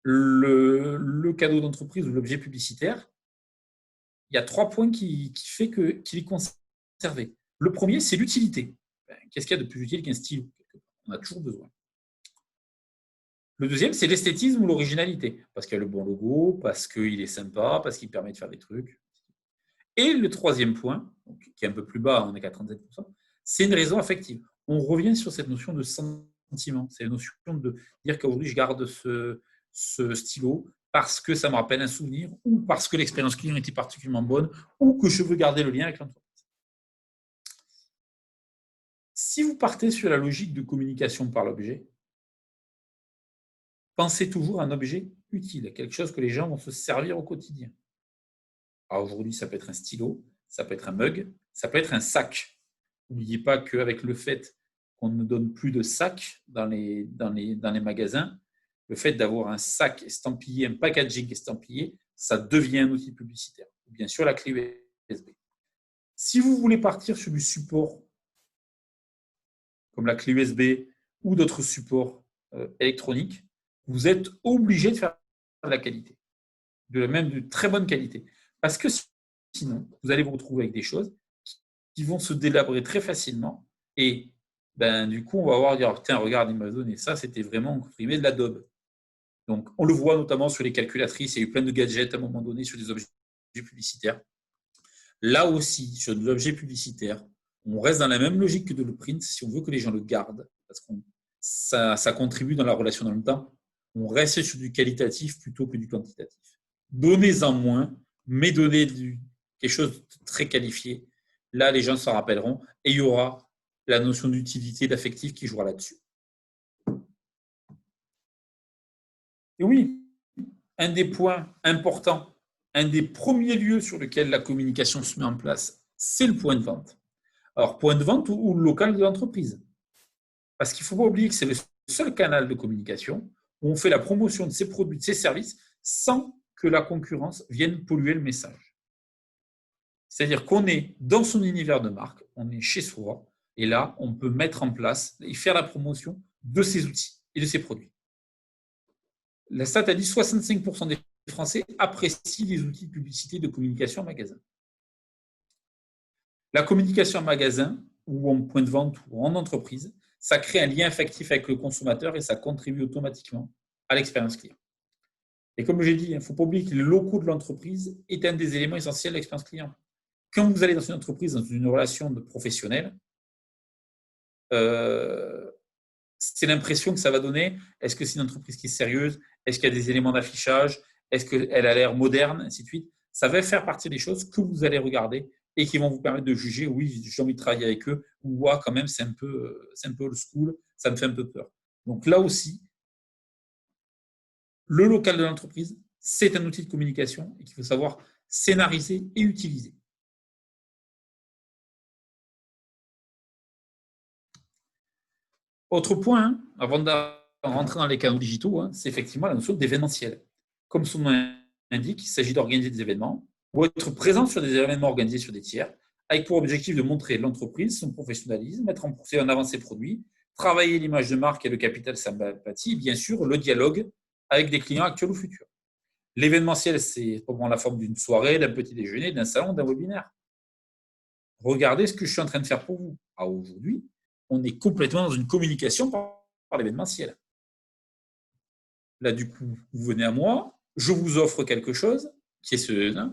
le cadeau d'entreprise ou l'objet publicitaire, il y a 3 points qui fait qu'il est conservé. Le premier, c'est l'utilité. Qu'est-ce qu'il y a de plus utile qu'un stylo? On a toujours besoin. Le deuxième, c'est l'esthétisme ou l'originalité, parce qu'il y a le bon logo, parce qu'il est sympa, parce qu'il permet de faire des trucs. Et le troisième point, qui est un peu plus bas, on est qu'à 37%, c'est une raison affective. On revient sur cette notion de sentiment, c'est la notion de dire qu'aujourd'hui, je garde ce stylo parce que ça me rappelle un souvenir ou parce que l'expérience client était particulièrement bonne ou que je veux garder le lien avec l'entreprise. Si vous partez sur la logique de communication par l'objet, pensez toujours à un objet utile, quelque chose que les gens vont se servir au quotidien. Alors aujourd'hui, ça peut être un stylo, ça peut être un mug, ça peut être un sac. N'oubliez pas qu'avec le fait qu'on ne donne plus de sacs dans les magasins, le fait d'avoir un sac estampillé, un packaging estampillé, ça devient un outil publicitaire. Bien sûr, la clé USB. Si vous voulez partir sur du support comme la clé USB ou d'autres supports électroniques, vous êtes obligé de faire de la qualité, même de très bonne qualité. Parce que sinon, vous allez vous retrouver avec des choses qui vont se délabrer très facilement et du coup, on va voir dire tiens, regarde, il m'a donné ça, c'était vraiment comprimé de l'Adobe. Donc, on le voit notamment sur les calculatrices, il y a eu plein de gadgets à un moment donné sur des objets publicitaires. Là aussi, sur des objets publicitaires, on reste dans la même logique que de le print si on veut que les gens le gardent, parce que ça contribue dans la relation dans le temps. On reste sur du qualitatif plutôt que du quantitatif. Donnez-en moins, mais donnez quelque chose de très qualifié. Là, les gens s'en rappelleront et il y aura la notion d'utilité, d'affectif qui jouera là-dessus. Et oui, un des points importants, un des premiers lieux sur lesquels la communication se met en place, c'est le point de vente. Alors, point de vente ou le local de l'entreprise. Parce qu'il ne faut pas oublier que c'est le seul canal de communication où on fait la promotion de ses produits, de ses services, sans que la concurrence vienne polluer le message. C'est-à-dire qu'on est dans son univers de marque, on est chez soi, et là, on peut mettre en place et faire la promotion de ses outils et de ses produits. La stat a dit 65% des Français apprécient les outils de publicité de communication en magasin. La communication en magasin ou en point de vente ou en entreprise, ça crée un lien affectif avec le consommateur et ça contribue automatiquement à l'expérience client. Et comme j'ai dit, il ne faut pas oublier que les locaux de l'entreprise est un des éléments essentiels de l'expérience client. Quand vous allez dans une entreprise, dans une relation de professionnel, c'est l'impression que ça va donner. Est-ce que c'est une entreprise qui est sérieuse? Est-ce qu'il y a des éléments d'affichage? Est-ce qu'elle a l'air moderne? Ainsi de suite. Ça va faire partie des choses que vous allez regarder et qui vont vous permettre de juger, oui, j'ai envie de travailler avec eux, ou quand même, c'est un peu old school, ça me fait un peu peur. Donc là aussi, le local de l'entreprise, c'est un outil de communication et qu'il faut savoir scénariser et utiliser. Autre point, avant de rentrer dans les canaux digitaux, c'est effectivement la notion d'événementiel. Comme son nom l'indique, il s'agit d'organiser des événements ou être présent sur des événements organisés sur des tiers, avec pour objectif de montrer l'entreprise, son professionnalisme, mettre en avant ses produits, travailler l'image de marque et le capital sympathie, et bien sûr le dialogue avec des clients actuels ou futurs. L'événementiel, c'est prendre la forme d'une soirée, d'un petit déjeuner, d'un salon, d'un webinaire. Regardez ce que je suis en train de faire pour vous. Aujourd'hui, on est complètement dans une communication par l'événementiel. Là, du coup, vous venez à moi, je vous offre quelque chose, qui est ce.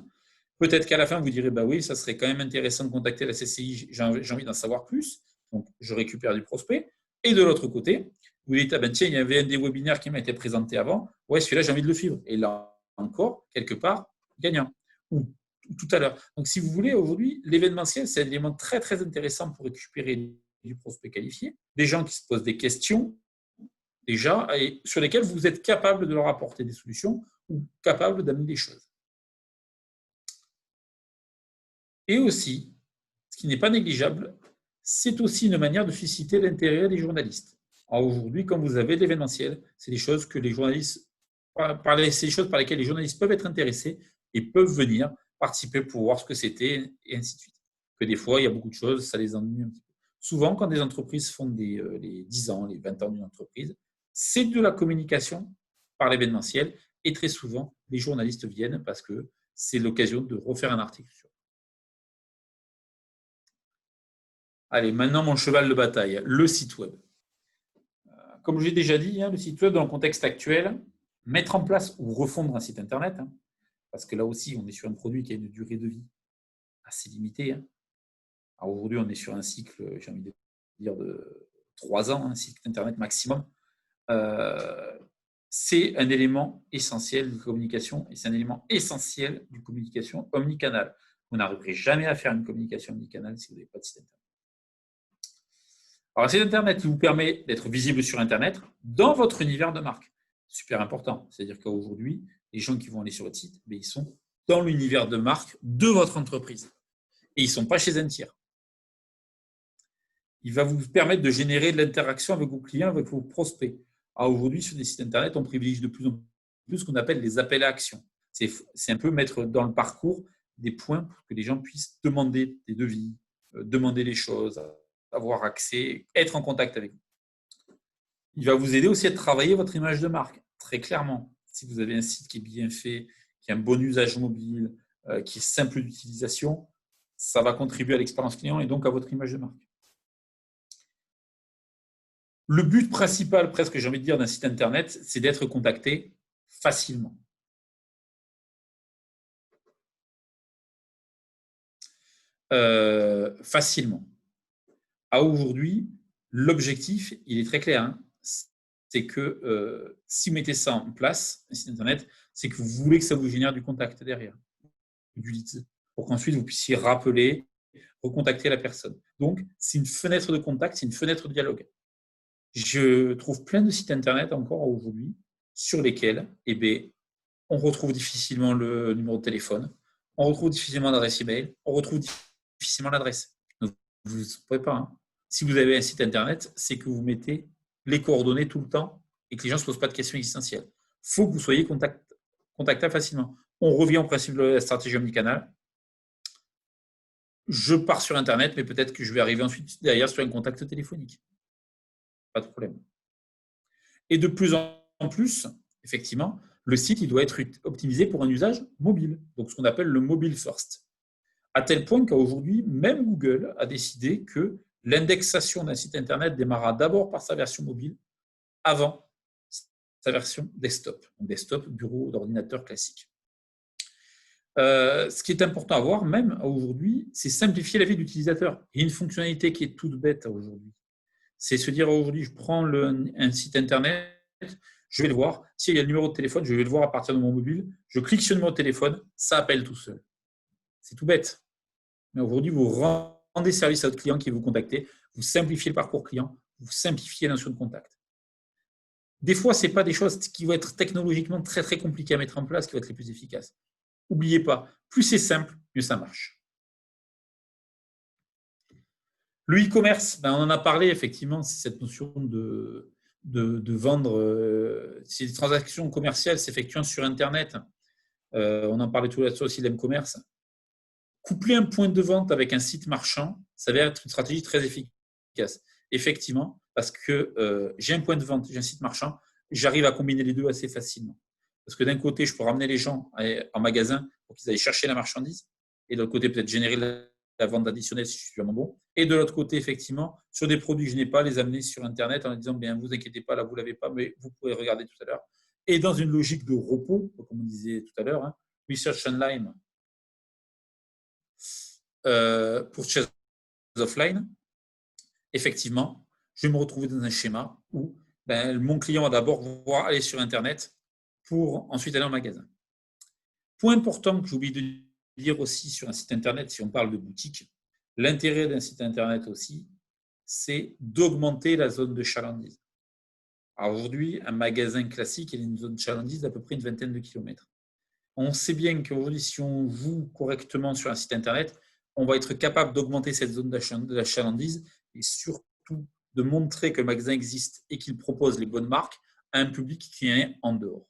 Peut-être qu'à la fin, vous direz, bah oui, ça serait quand même intéressant de contacter la CCI, j'ai envie d'en savoir plus. Donc, je récupère du prospect. Et de l'autre côté, vous dites, ah ben tiens, il y avait un des webinaires qui m'a été présenté avant. Ouais, celui-là, j'ai envie de le suivre. Et là, encore, quelque part, gagnant. Ou tout à l'heure. Donc, si vous voulez, aujourd'hui, l'événementiel, c'est un élément très, très intéressant pour récupérer du prospect qualifié, des gens qui se posent des questions, déjà, et sur lesquelles vous êtes capable de leur apporter des solutions ou capable d'amener des choses. Et aussi, ce qui n'est pas négligeable, c'est aussi une manière de susciter l'intérêt des journalistes. Aujourd'hui, quand vous avez de l'événementiel, c'est des choses que les journalistes, c'est des choses par lesquelles les journalistes peuvent être intéressés et peuvent venir participer pour voir ce que c'était et ainsi de suite. Que des fois, il y a beaucoup de choses, ça les ennuie un petit peu. Souvent, quand des entreprises font les 10 ans, les 20 ans d'une entreprise, c'est de la communication par l'événementiel et très souvent, les journalistes viennent parce que c'est l'occasion de refaire un article sur. Allez, maintenant, mon cheval de bataille, le site web. Comme j'ai déjà dit, le site web, dans le contexte actuel, mettre en place ou refondre un site Internet, parce que là aussi, on est sur un produit qui a une durée de vie assez limitée. Aujourd'hui, on est sur un cycle, j'ai envie de dire, de 3 ans, un site Internet maximum. C'est un élément essentiel de communication et c'est un élément essentiel de communication omnicanal. Vous n'arriverez jamais à faire une communication omnicanal si vous n'avez pas de site Internet. Alors, un site Internet qui vous permet d'être visible sur Internet dans votre univers de marque. Super important. C'est-à-dire qu'aujourd'hui, les gens qui vont aller sur votre site, ils sont dans l'univers de marque de votre entreprise. Et ils ne sont pas chez un tiers. Il va vous permettre de générer de l'interaction avec vos clients, avec vos prospects. Aujourd'hui, sur des sites Internet, on privilégie de plus en plus ce qu'on appelle les appels à action. C'est un peu mettre dans le parcours des points pour que les gens puissent demander des devis, demander des choses, avoir accès, être en contact avec vous. Il va vous aider aussi à travailler votre image de marque, très clairement. Si vous avez un site qui est bien fait, qui a un bon usage mobile, qui est simple d'utilisation, ça va contribuer à l'expérience client et donc à votre image de marque. Le but principal, presque j'ai envie de dire, d'un site Internet, c'est d'être contacté facilement. Facilement. Aujourd'hui, l'objectif, il est très clair. C'est que si vous mettez ça en place, un site Internet, c'est que vous voulez que ça vous génère du contact derrière, du lead, pour qu'ensuite vous puissiez rappeler, recontacter la personne. Donc, c'est une fenêtre de contact, c'est une fenêtre de dialogue. Je trouve plein de sites Internet encore aujourd'hui sur lesquels on retrouve difficilement le numéro de téléphone, on retrouve difficilement l'adresse email, on retrouve difficilement l'adresse. Donc, vous ne pouvez pas. Si vous avez un site Internet, c'est que vous mettez les coordonnées tout le temps et que les gens ne se posent pas de questions existentielles. Il faut que vous soyez contactable facilement. On revient au principe de la stratégie omnicanal. Je pars sur Internet, mais peut-être que je vais arriver ensuite derrière sur un contact téléphonique. Pas de problème. Et de plus en plus, effectivement, le site il doit être optimisé pour un usage mobile, donc ce qu'on appelle le mobile first. À tel point qu'aujourd'hui, même Google a décidé que l'indexation d'un site Internet démarra d'abord par sa version mobile avant sa version desktop. Donc desktop, bureau d'ordinateur classique. Ce qui est important à voir, même aujourd'hui, c'est simplifier la vie de l'utilisateur. Il y a une fonctionnalité qui est toute bête aujourd'hui. C'est se dire aujourd'hui, je prends un site Internet, je vais le voir. S'il y a le numéro de téléphone, je vais le voir à partir de mon mobile. Je clique sur le numéro de téléphone, ça appelle tout seul. C'est tout bête. Mais aujourd'hui, vous rendez service à votre client qui vous contacte, vous simplifiez le parcours client, vous simplifiez la notion de contact. Des fois, ce n'est pas des choses qui vont être technologiquement très, très compliquées à mettre en place qui vont être les plus efficaces. N'oubliez pas, plus c'est simple, mieux ça marche. Le e-commerce, on en a parlé effectivement, c'est cette notion de vendre. Si les transactions commerciales s'effectuent sur Internet, on en parlait tout là-dessus aussi de l'e-commerce. Coupler un point de vente avec un site marchand, ça va être une stratégie très efficace. Effectivement, parce que j'ai un point de vente, j'ai un site marchand, j'arrive à combiner les deux assez facilement. Parce que d'un côté, je peux ramener les gens en magasin pour qu'ils aillent chercher la marchandise, et de l'autre côté, peut-être générer la vente additionnelle si je suis vraiment bon. Et de l'autre côté, effectivement, sur des produits que je n'ai pas, les amener sur Internet en disant, bien, vous inquiétez pas, là, vous ne l'avez pas, mais vous pourrez regarder tout à l'heure. Et dans une logique de repos, comme on disait tout à l'heure, Research Online, pour Chase Offline, effectivement, je vais me retrouver dans un schéma où mon client va d'abord voir aller sur Internet pour ensuite aller en magasin. Point important que j'oublie de dire aussi sur un site Internet, si on parle de boutique, l'intérêt d'un site Internet aussi, c'est d'augmenter la zone de chalandise. Aujourd'hui, un magasin classique, il a une zone de chalandise d'à peu près une vingtaine de kilomètres. On sait bien qu'aujourd'hui, si on joue correctement sur un site Internet, on va être capable d'augmenter cette zone de la chalandise et surtout de montrer que le magasin existe et qu'il propose les bonnes marques à un public qui est en dehors.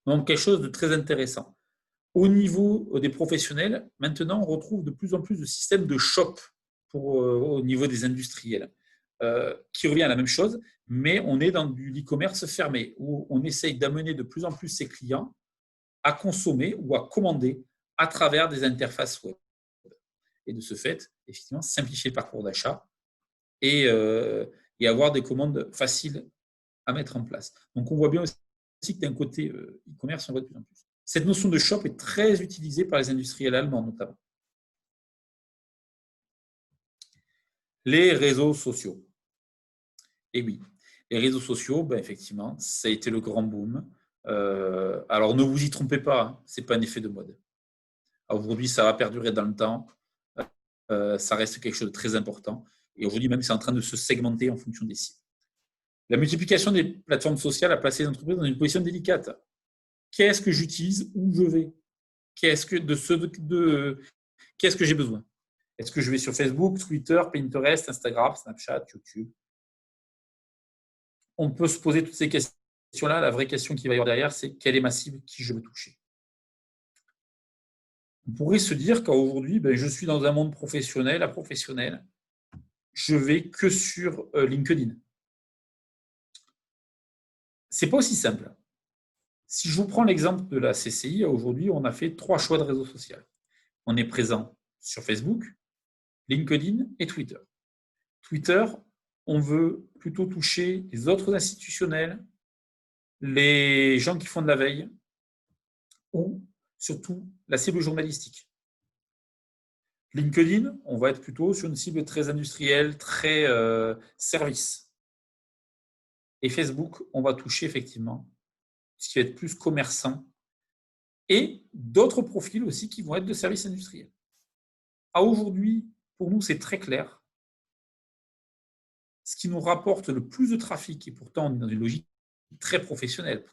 Donc, quelque chose de très intéressant. Au niveau des professionnels, maintenant, on retrouve de plus en plus de systèmes de shop au niveau des industriels, qui revient à la même chose, mais on est dans du e-commerce fermé, où on essaye d'amener de plus en plus ses clients à consommer ou à commander à travers des interfaces web. Et de ce fait, effectivement, simplifier le parcours d'achat et avoir des commandes faciles à mettre en place. Donc, on voit bien aussi que d'un côté e-commerce, on voit de plus en plus. Cette notion de shop est très utilisée par les industriels allemands, notamment. Les réseaux sociaux. Et oui, les réseaux sociaux, effectivement, ça a été le grand boom. Alors, ne vous y trompez pas, ce n'est pas un effet de mode. Aujourd'hui, ça va perdurer dans le temps. Ça reste quelque chose de très important. Et aujourd'hui, même, c'est en train de se segmenter en fonction des cibles. La multiplication des plateformes sociales a placé les entreprises dans une position délicate. Qu'est-ce que j'utilise? Où je vais? Qu'est-ce que j'ai besoin? Est-ce que je vais sur Facebook, Twitter, Pinterest, Instagram, Snapchat, YouTube? On peut se poser toutes ces questions-là. La vraie question qui va y avoir derrière, c'est quelle est ma cible, qui je veux toucher? On pourrait se dire qu'aujourd'hui, je suis dans un monde professionnel, à professionnel, je vais que sur LinkedIn. Ce n'est pas aussi simple. Si je vous prends l'exemple de la CCI, aujourd'hui, on a fait 3 choix de réseau social. On est présent sur Facebook, LinkedIn et Twitter. Twitter, on veut plutôt toucher les autres institutionnels, les gens qui font de la veille ou surtout la cible journalistique. LinkedIn, on va être plutôt sur une cible très industrielle, très service. Et Facebook, on va toucher effectivement ce qui va être plus commerçant et d'autres profils aussi qui vont être de services industriels. Aujourd'hui, pour nous, c'est très clair. Ce qui nous rapporte le plus de trafic, et pourtant on est dans une logique très professionnelle,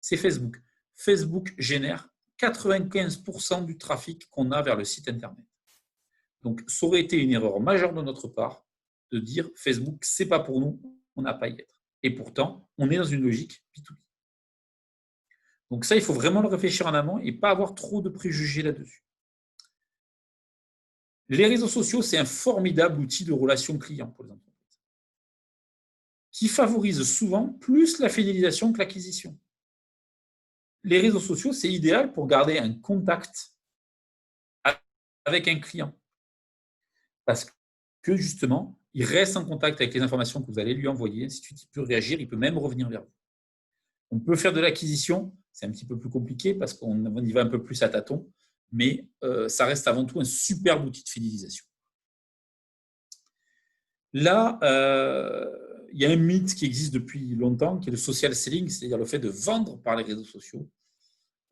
c'est Facebook. Facebook génère 95% du trafic qu'on a vers le site Internet. Donc, ça aurait été une erreur majeure de notre part de dire Facebook, c'est pas pour nous, on n'a pas à y être. Et pourtant, on est dans une logique B2B. Donc ça, il faut vraiment le réfléchir en amont et pas avoir trop de préjugés là-dessus. Les réseaux sociaux, c'est un formidable outil de relation client pour les entreprises, qui favorise souvent plus la fidélisation que l'acquisition. Les réseaux sociaux, c'est idéal pour garder un contact avec un client. Parce que justement, il reste en contact avec les informations que vous allez lui envoyer, ainsi de suite, il peut réagir, il peut même revenir vers vous. On peut faire de l'acquisition, c'est un petit peu plus compliqué parce qu'on y va un peu plus à tâtons, mais ça reste avant tout un superbe outil de fidélisation. Là, il y a un mythe qui existe depuis longtemps, qui est le social selling, c'est-à-dire le fait de vendre par les réseaux sociaux.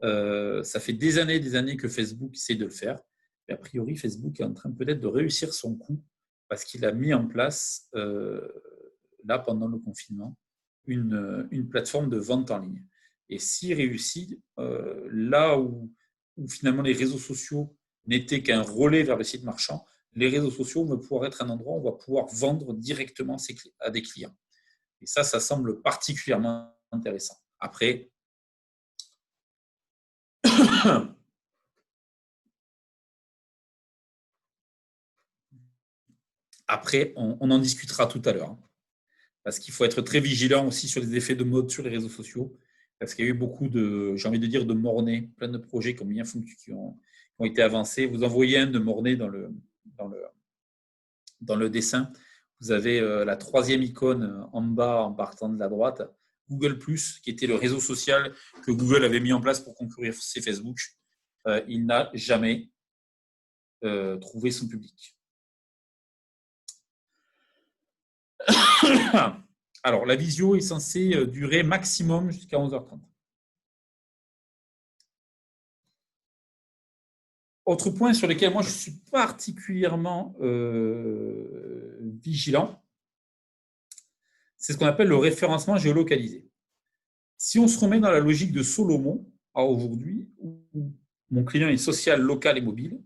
Ça fait des années que Facebook essaie de le faire. Et a priori, Facebook est en train peut-être de réussir son coup parce qu'il a mis en place, là, pendant le confinement, une plateforme de vente en ligne. Et s'il réussit, là où finalement les réseaux sociaux n'étaient qu'un relais vers le site marchand, les réseaux sociaux vont pouvoir être un endroit où on va pouvoir vendre directement à des clients. Et ça semble particulièrement intéressant. Après, on en discutera tout à l'heure. Parce qu'il faut être très vigilant aussi sur les effets de mode sur les réseaux sociaux. Parce qu'il y a eu beaucoup de, j'ai envie de dire, de mornay, plein de projets qui ont été avancés. Vous en voyez un de mornay dans le dessin. Vous avez la troisième icône en bas en partant de la droite, Google+, qui était le réseau social que Google avait mis en place pour concurrencer ses Facebook. Il n'a jamais trouvé son public. Alors, la visio est censée durer maximum jusqu'à 11h30. Autre point sur lequel moi je suis particulièrement vigilant, c'est ce qu'on appelle le référencement géolocalisé. Si on se remet dans la logique de Solomon, à aujourd'hui, où mon client est social, local et mobile,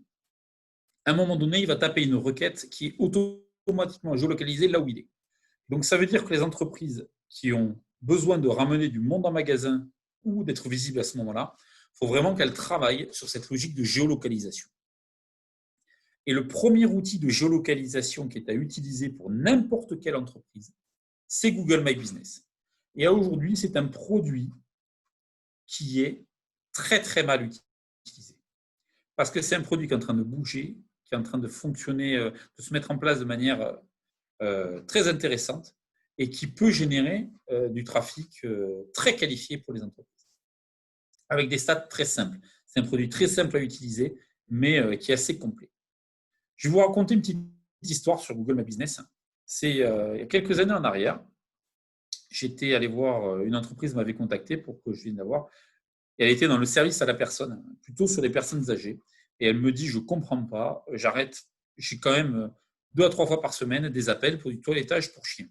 à un moment donné, il va taper une requête qui est automatiquement géolocalisée là où il est. Donc, ça veut dire que les entreprises qui ont besoin de ramener du monde en magasin ou d'être visibles à ce moment-là, il faut vraiment qu'elles travaillent sur cette logique de géolocalisation. Et le premier outil de géolocalisation qui est à utiliser pour n'importe quelle entreprise, c'est Google My Business. Et aujourd'hui, c'est un produit qui est très, très mal utilisé. Parce que c'est un produit qui est en train de bouger, qui est en train de fonctionner, de se mettre en place de manière très intéressante et qui peut générer du trafic très qualifié pour les entreprises. Avec des stats très simples. C'est un produit très simple à utiliser, mais qui est assez complet. Je vais vous raconter une petite histoire sur Google My Business. C'est il y a quelques années en arrière, j'étais allé voir, une entreprise m'avait contacté pour que je vienne la voir. Et elle était dans le service à la personne, plutôt sur les personnes âgées. Et elle me dit, je ne comprends pas, j'arrête, j'ai quand même 2 à 3 fois par semaine des appels pour du toilettage pour chiens.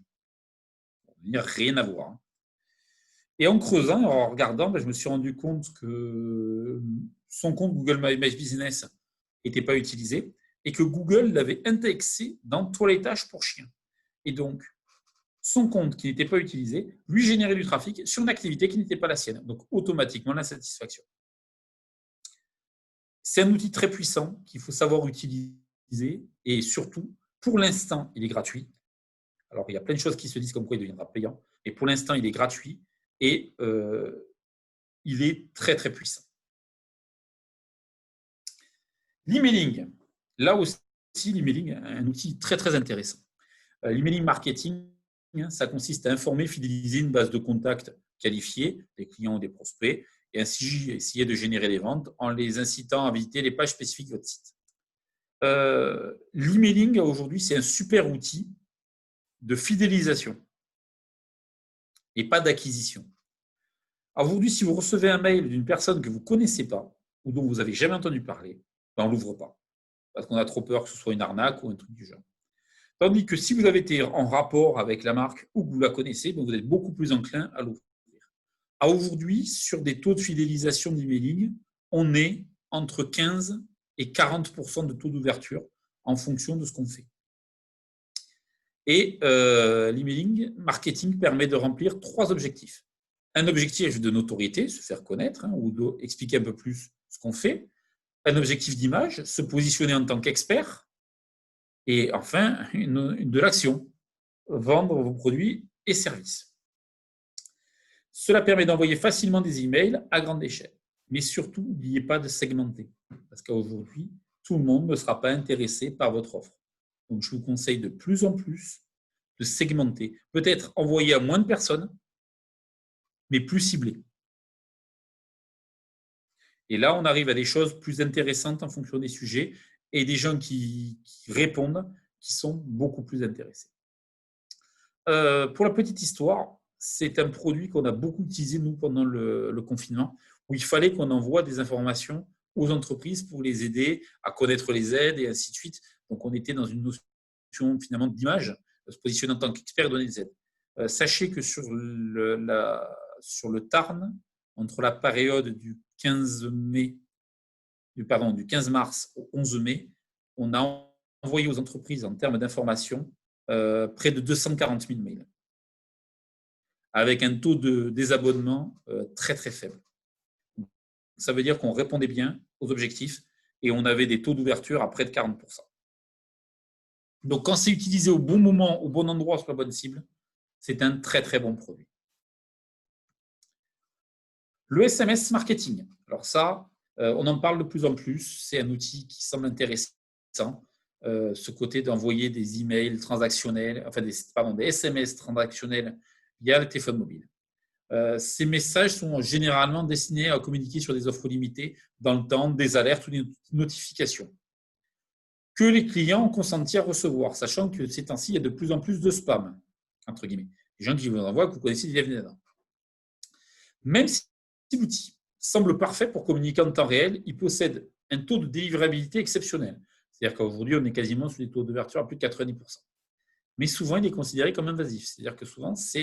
Il n'y a rien à voir. Et en creusant, en regardant, je me suis rendu compte que son compte Google My Business n'était pas utilisé et que Google l'avait indexé dans toilettage pour chiens. Et donc, son compte qui n'était pas utilisé lui générait du trafic sur une activité qui n'était pas la sienne. Donc, automatiquement, l'insatisfaction. C'est un outil très puissant qu'il faut savoir utiliser et surtout, pour l'instant, il est gratuit. Alors, il y a plein de choses qui se disent comme quoi il deviendra payant, mais pour l'instant, il est gratuit et il est très, très puissant. L'emailing. Là aussi, l'emailing, un outil très, très intéressant. L'emailing marketing, ça consiste à informer, fidéliser une base de contacts qualifiés, des clients ou des prospects, et ainsi essayer de générer des ventes en les incitant à visiter les pages spécifiques de votre site. L'emailing, aujourd'hui, c'est un super outil de fidélisation et pas d'acquisition. Aujourd'hui, si vous recevez un mail d'une personne que vous ne connaissez pas ou dont vous n'avez jamais entendu parler, on ne l'ouvre pas parce qu'on a trop peur que ce soit une arnaque ou un truc du genre. Tandis que si vous avez été en rapport avec la marque ou que vous la connaissez, vous êtes beaucoup plus enclin à l'ouvrir. Aujourd'hui, sur des taux de fidélisation d'emailing, on est entre 15 et 40% de taux d'ouverture en fonction de ce qu'on fait. Et l'emailing marketing permet de remplir 3 objectifs. Un objectif de notoriété, se faire connaître, ou expliquer un peu plus ce qu'on fait. Un objectif d'image, se positionner en tant qu'expert. Et enfin, de l'action, vendre vos produits et services. Cela permet d'envoyer facilement des emails à grande échelle. Mais surtout, n'oubliez pas de segmenter. Parce qu'aujourd'hui, tout le monde ne sera pas intéressé par votre offre. Donc, je vous conseille de plus en plus de segmenter. Peut-être envoyer à moins de personnes, mais plus ciblées. Et là, on arrive à des choses plus intéressantes en fonction des sujets et des gens qui répondent, qui sont beaucoup plus intéressés. Pour la petite histoire, c'est un produit qu'on a beaucoup utilisé, nous, pendant le confinement, où il fallait qu'on envoie des informations aux entreprises pour les aider à connaître les aides et ainsi de suite. Donc, on était dans une notion, finalement, d'image, de se positionner en tant qu'expert et donner des aides. Sachez que sur le Tarn, entre la période du 15 mars au 11 mai, on a envoyé aux entreprises en termes d'information près de 240 000 mails, avec un taux de désabonnement très très faible. Ça veut dire qu'on répondait bien aux objectifs et on avait des taux d'ouverture à près de 40%. Donc, quand c'est utilisé au bon moment, au bon endroit, sur la bonne cible, c'est un très très bon produit. Le SMS marketing. Alors ça, on en parle de plus en plus. C'est un outil qui semble intéressant. Ce côté d'envoyer des emails transactionnels, enfin des SMS transactionnels via le téléphone mobile. Ces messages sont généralement destinés à communiquer sur des offres limitées dans le temps, des alertes ou des notifications que les clients ont consenti à recevoir, sachant que ces temps-ci, il y a de plus en plus de spam, entre guillemets. Des gens qui vous envoient que vous connaissez des venants. Même si l'outil semble parfait pour communiquer en temps réel, il possède un taux de délivrabilité exceptionnel. C'est-à-dire qu'aujourd'hui, on est quasiment sur des taux d'ouverture à plus de 90%. Mais souvent, il est considéré comme invasif. C'est-à-dire que souvent, ça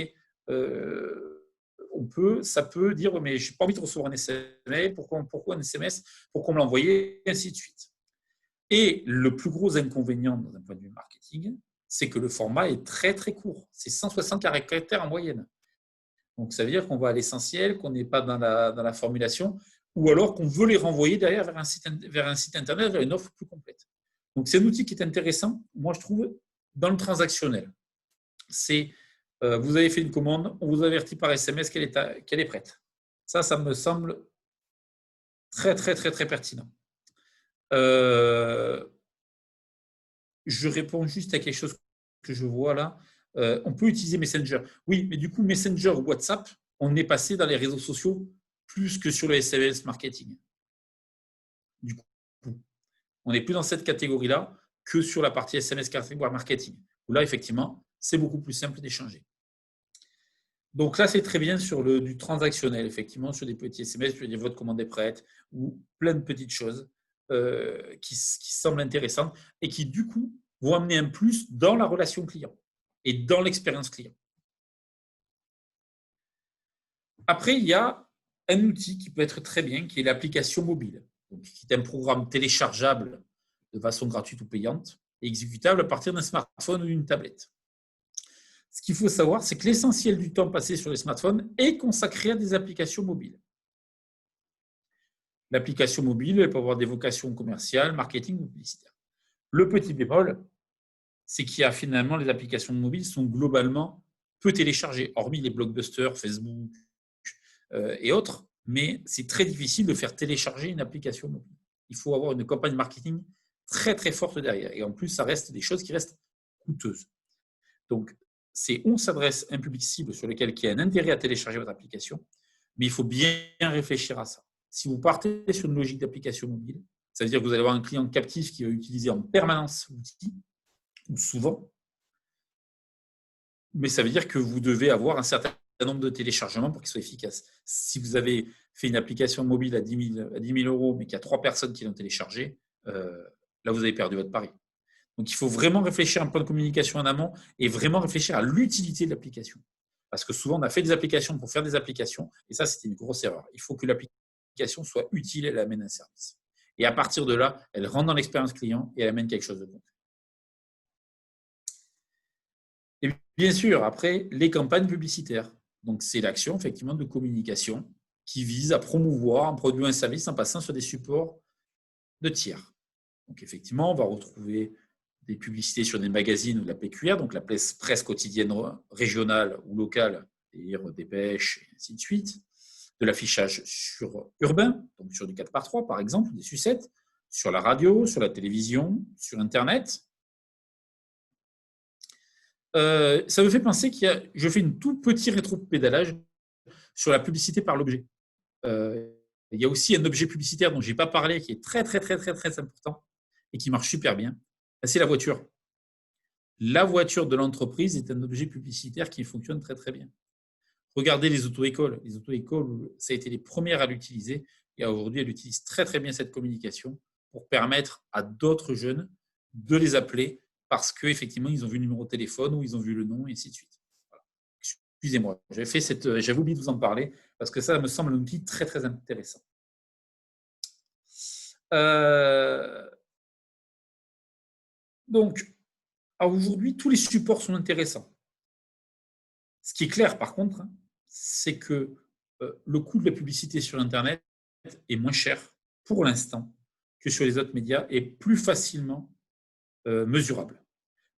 peut dire mais je n'ai pas envie de recevoir un SMS, pourquoi un SMS, pourquoi on me l'envoyer, et ainsi de suite. Et le plus gros inconvénient d'un point de vue marketing, c'est que le format est très très court. C'est 160 caractères en moyenne. Donc ça veut dire qu'on va à l'essentiel, qu'on n'est pas dans la formulation, ou alors qu'on veut les renvoyer derrière vers un site internet, vers une offre plus complète. Donc c'est un outil qui est intéressant, moi je trouve, dans le transactionnel. Vous avez fait une commande, on vous avertit par SMS qu'elle est prête. Ça me semble très, très, très, très pertinent. Je réponds juste à quelque chose que je vois là. On peut utiliser Messenger. Oui, mais du coup, Messenger ou WhatsApp, on est passé dans les réseaux sociaux plus que sur le SMS marketing. Du coup, on n'est plus dans cette catégorie-là que sur la partie SMS marketing, où là, effectivement, c'est beaucoup plus simple d'échanger. Donc là, c'est très bien sur du transactionnel, effectivement, sur des petits SMS, sur des votre commande est prête, ou plein de petites choses qui semblent intéressantes et qui, du coup, vont amener un plus dans la relation client et dans l'expérience client. Après, il y a un outil qui peut être très bien, qui est l'application mobile, donc, qui est un programme téléchargeable de façon gratuite ou payante et exécutable à partir d'un smartphone ou d'une tablette. Ce qu'il faut savoir, c'est que l'essentiel du temps passé sur les smartphones est consacré à des applications mobiles. L'application mobile, elle peut avoir des vocations commerciales, marketing ou publicitaires. Le petit bémol, c'est qu'il y a finalement les applications mobiles sont globalement peu téléchargées, hormis les blockbusters, Facebook et autres, mais c'est très difficile de faire télécharger une application mobile. Il faut avoir une campagne marketing très très forte derrière. Et en plus, ça reste des choses qui restent coûteuses. Donc, on s'adresse à un public cible sur lequel il y a un intérêt à télécharger votre application, mais il faut bien réfléchir à ça. Si vous partez sur une logique d'application mobile, ça veut dire que vous allez avoir un client captif qui va utiliser en permanence l'outil, ou souvent, mais ça veut dire que vous devez avoir un certain nombre de téléchargements pour qu'il soit efficace. Si vous avez fait une application mobile à 10 000 €, mais qu'il y a 3 personnes qui l'ont téléchargée, là, vous avez perdu votre pari. Donc, il faut vraiment réfléchir à un plan de communication en amont et vraiment réfléchir à l'utilité de l'application. Parce que souvent, on a fait des applications pour faire des applications, et ça, c'était une grosse erreur. Il faut que l'application soit utile et elle amène un service. Et à partir de là, elle rentre dans l'expérience client et elle amène quelque chose de bon. Et bien sûr, après, les campagnes publicitaires. Donc, c'est l'action, effectivement, de communication qui vise à promouvoir un produit ou un service en passant sur des supports de tiers. Donc, effectivement, on va retrouver des publicités sur des magazines ou de la PQR, donc la presse quotidienne régionale ou locale, c'est-à-dire Dépêche et ainsi de suite, de l'affichage urbain, donc sur du 4x3 par exemple, des sucettes, sur la radio, sur la télévision, sur Internet. Ça me fait penser je fais une tout petit rétro-pédalage sur la publicité par l'objet. Il y a aussi un objet publicitaire dont je n'ai pas parlé qui est très, très, très, très, très important et qui marche super bien. C'est la voiture. La voiture de l'entreprise est un objet publicitaire qui fonctionne très, très bien. Regardez les auto-écoles. Les auto-écoles, ça a été les premières à l'utiliser et aujourd'hui, elles utilisent très, très bien cette communication pour permettre à d'autres jeunes de les appeler parce qu'effectivement, ils ont vu le numéro de téléphone ou ils ont vu le nom et ainsi de suite. Voilà. Excusez-moi, j'avais oublié de vous en parler parce que ça me semble un outil très, très intéressant. Donc, aujourd'hui, tous les supports sont intéressants. Ce qui est clair, par contre, c'est que le coût de la publicité sur Internet est moins cher pour l'instant que sur les autres médias et plus facilement mesurable.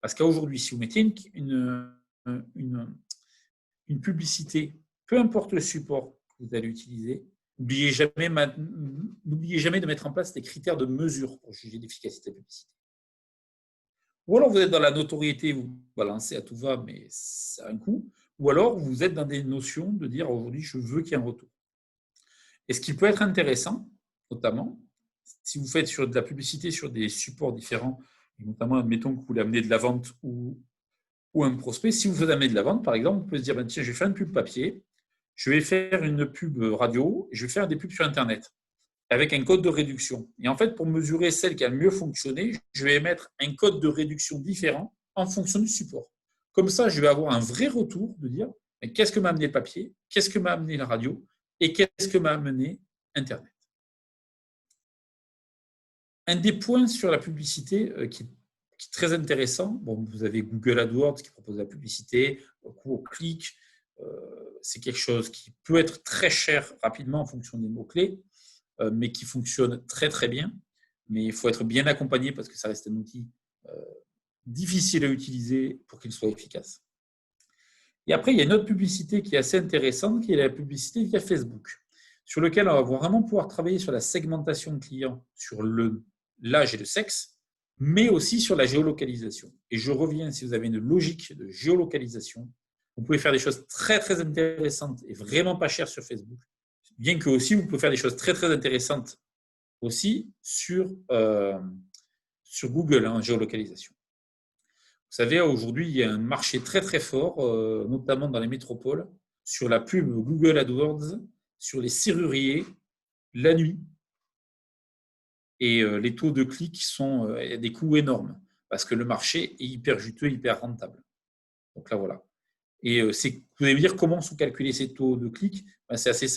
Parce qu'aujourd'hui, si vous mettez une publicité, peu importe le support que vous allez utiliser, n'oubliez jamais de mettre en place des critères de mesure pour juger l'efficacité de la publicité. Ou alors vous êtes dans la notoriété, vous balancez à tout va, mais ça a un coût. Ou alors vous êtes dans des notions de dire aujourd'hui, je veux qu'il y ait un retour. Et ce qui peut être intéressant, notamment, si vous faites sur de la publicité sur des supports différents, notamment, admettons que vous voulez amener de la vente ou un prospect, si vous voulez amener de la vente, par exemple, vous pouvez se dire, ben, tiens, je vais faire une pub papier, je vais faire une pub radio, et je vais faire des pubs sur Internet avec un code de réduction. Et en fait, pour mesurer celle qui a le mieux fonctionné, je vais mettre un code de réduction différent en fonction du support. Comme ça, je vais avoir un vrai retour de dire qu'est-ce que m'a amené le papier, qu'est-ce que m'a amené la radio et qu'est-ce que m'a amené Internet. Un des points sur la publicité qui est très intéressant, bon, vous avez Google AdWords qui propose la publicité, au coût au clic, c'est quelque chose qui peut être très cher rapidement en fonction des mots-clés, mais qui fonctionne très très bien. Mais il faut être bien accompagné parce que ça reste un outil difficile à utiliser pour qu'il soit efficace. Et après, il y a une autre publicité qui est assez intéressante, qui est la publicité via Facebook, sur lequel on va vraiment pouvoir travailler sur la segmentation de clients, sur l'âge et le sexe, mais aussi sur la géolocalisation. Et je reviens, si vous avez une logique de géolocalisation, vous pouvez faire des choses très très intéressantes et vraiment pas chères sur Facebook. Bien que aussi, vous pouvez faire des choses très, très intéressantes aussi sur Google en géolocalisation. Vous savez, aujourd'hui, il y a un marché très, très fort, notamment dans les métropoles, sur la pub Google AdWords, sur les serruriers, la nuit. Et les taux de clics sont à des coûts énormes parce que le marché est hyper juteux, hyper rentable. Donc là, voilà. Et vous allez me dire comment sont calculés ces taux de clics? Ben, c'est assez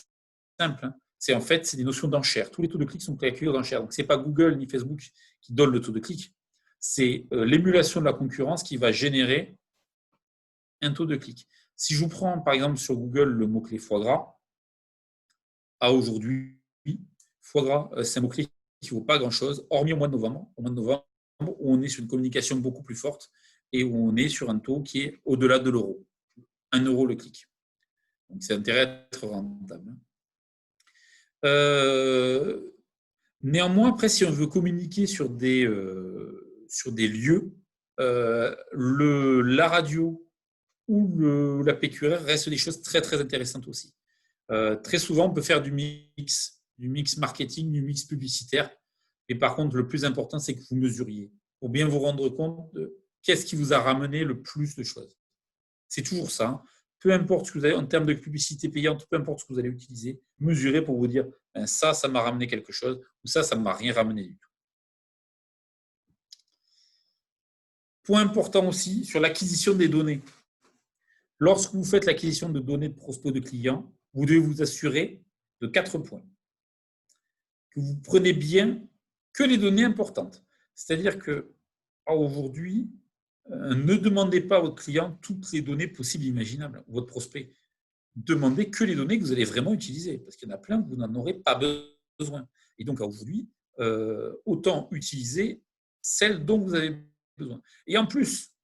simple. Hein. C'est des notions d'enchères. Tous les taux de clics sont calculés aux enchères. Donc, ce n'est pas Google ni Facebook qui donnent le taux de clic. C'est l'émulation de la concurrence qui va générer un taux de clic. Si je vous prends, par exemple, sur Google le mot-clé foie gras, à aujourd'hui, foie gras, c'est un mot-clé qui ne vaut pas grand-chose, hormis au mois de novembre. Au mois de novembre, où on est sur une communication beaucoup plus forte et où on est sur un taux qui est au-delà de l'euro. 1 euro le clic. Donc, c'est intérêt à être rentable. Néanmoins, après, si on veut communiquer sur des lieux, la radio ou la PQR restent des choses très, très intéressantes aussi. Très souvent, on peut faire du mix marketing, du mix publicitaire. Et par contre, le plus important, c'est que vous mesuriez pour bien vous rendre compte de qu'est-ce qui vous a ramené le plus de choses. C'est toujours ça. Hein. Peu importe ce que vous avez en termes de publicité payante, peu importe ce que vous allez utiliser, mesurez pour vous dire ben ça m'a ramené quelque chose ou ça ne m'a rien ramené du tout. Point important aussi sur l'acquisition des données. Lorsque vous faites l'acquisition de données de prospects de clients, vous devez vous assurer de 4 points. Que vous prenez bien que les données importantes. C'est-à-dire qu'aujourd'hui, ne demandez pas à votre client toutes les données possibles et imaginables, votre prospect. Demandez que les données que vous allez vraiment utiliser, parce qu'il y en a plein que vous n'en aurez pas besoin. Et donc aujourd'hui, autant utiliser celles dont vous avez besoin. Et en plus,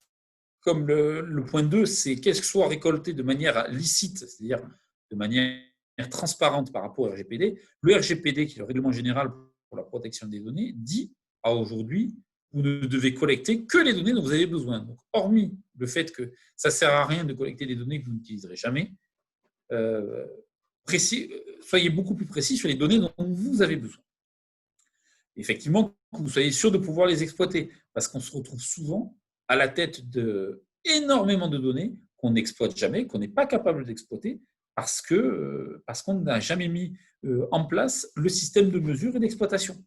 comme le point 2, c'est qu'est-ce que soit récolté de manière licite, c'est-à-dire de manière transparente par rapport au RGPD, le RGPD, qui est le règlement général pour la protection des données, dit à aujourd'hui, vous ne devez collecter que les données dont vous avez besoin. Donc, hormis le fait que ça ne sert à rien de collecter des données que vous n'utiliserez jamais, soyez beaucoup plus précis sur les données dont vous avez besoin. Effectivement, que vous soyez sûr de pouvoir les exploiter, parce qu'on se retrouve souvent à la tête d'énormément de données qu'on n'exploite jamais, qu'on n'est pas capable d'exploiter, parce qu'on n'a jamais mis en place le système de mesure et d'exploitation.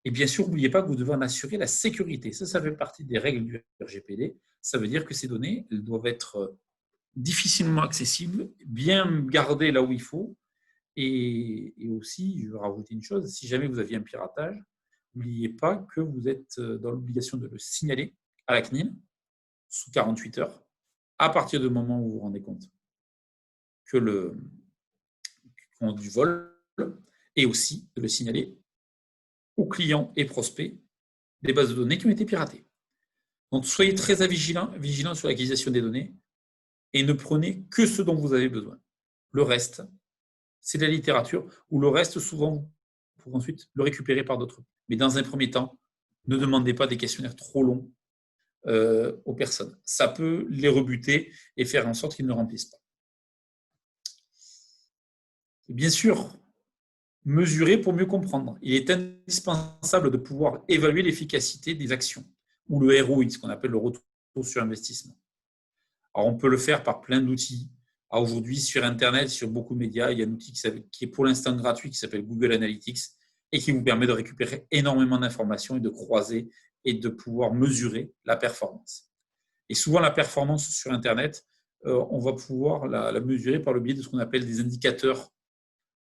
Et bien sûr, n'oubliez pas que vous devez en assurer la sécurité. Ça fait partie des règles du RGPD. Ça veut dire que ces données elles doivent être difficilement accessible, bien gardé là où il faut. Et aussi, je vais rajouter une chose, si jamais vous aviez un piratage, n'oubliez pas que vous êtes dans l'obligation de le signaler à la CNIL sous 48 heures, à partir du moment où vous vous rendez compte que du vol, et aussi de le signaler aux clients et prospects des bases de données qui ont été piratées. Donc, soyez très vigilants sur l'acquisition des données et ne prenez que ce dont vous avez besoin. Le reste, c'est de la littérature, ou le reste, souvent, pour ensuite le récupérer par d'autres. Mais dans un premier temps, ne demandez pas des questionnaires trop longs aux personnes. Ça peut les rebuter et faire en sorte qu'ils ne remplissent pas. Et bien sûr, mesurer pour mieux comprendre. Il est indispensable de pouvoir évaluer l'efficacité des actions, ou le ROI, ce qu'on appelle le retour sur investissement. Alors, on peut le faire par plein d'outils. Aujourd'hui, sur Internet, sur beaucoup de médias, il y a un outil qui est pour l'instant gratuit, qui s'appelle Google Analytics, et qui vous permet de récupérer énormément d'informations et de croiser et de pouvoir mesurer la performance. Et souvent, la performance sur Internet, on va pouvoir la mesurer par le biais de ce qu'on appelle des indicateurs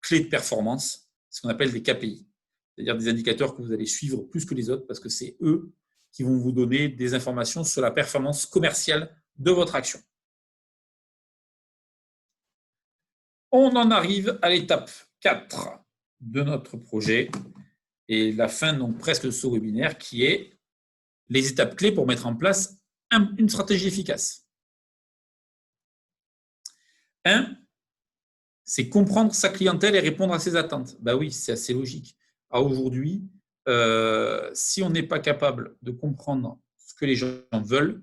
clés de performance, ce qu'on appelle des KPI, c'est-à-dire des indicateurs que vous allez suivre plus que les autres parce que c'est eux qui vont vous donner des informations sur la performance commerciale de votre action. On en arrive à l'étape 4 de notre projet et la fin donc presque de ce webinaire qui est les étapes clés pour mettre en place une stratégie efficace. 1, c'est comprendre sa clientèle et répondre à ses attentes. Ben oui, c'est assez logique. Aujourd'hui, si on n'est pas capable de comprendre ce que les gens veulent,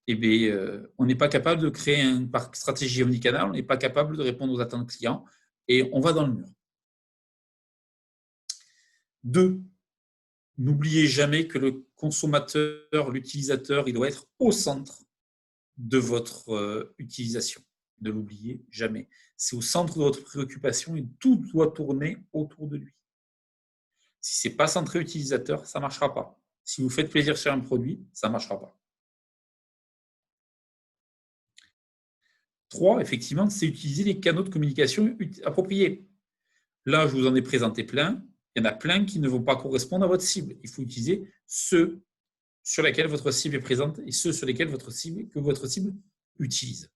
eh bien, on n'est pas capable de créer une stratégie omnicanal, on n'est pas capable de répondre aux attentes clients et on va dans le mur. 2, n'oubliez jamais que le consommateur, l'utilisateur, il doit être au centre de votre utilisation. Ne l'oubliez jamais. C'est au centre de votre préoccupation et tout doit tourner autour de lui. Si ce n'est pas centré utilisateur, ça ne marchera pas. Si vous faites plaisir sur un produit, ça ne marchera pas. 3, effectivement, c'est utiliser les canaux de communication appropriés. Là, je vous en ai présenté plein. Il y en a plein qui ne vont pas correspondre à votre cible. Il faut utiliser ceux sur lesquels votre cible est présente et ceux sur lesquels votre cible utilise.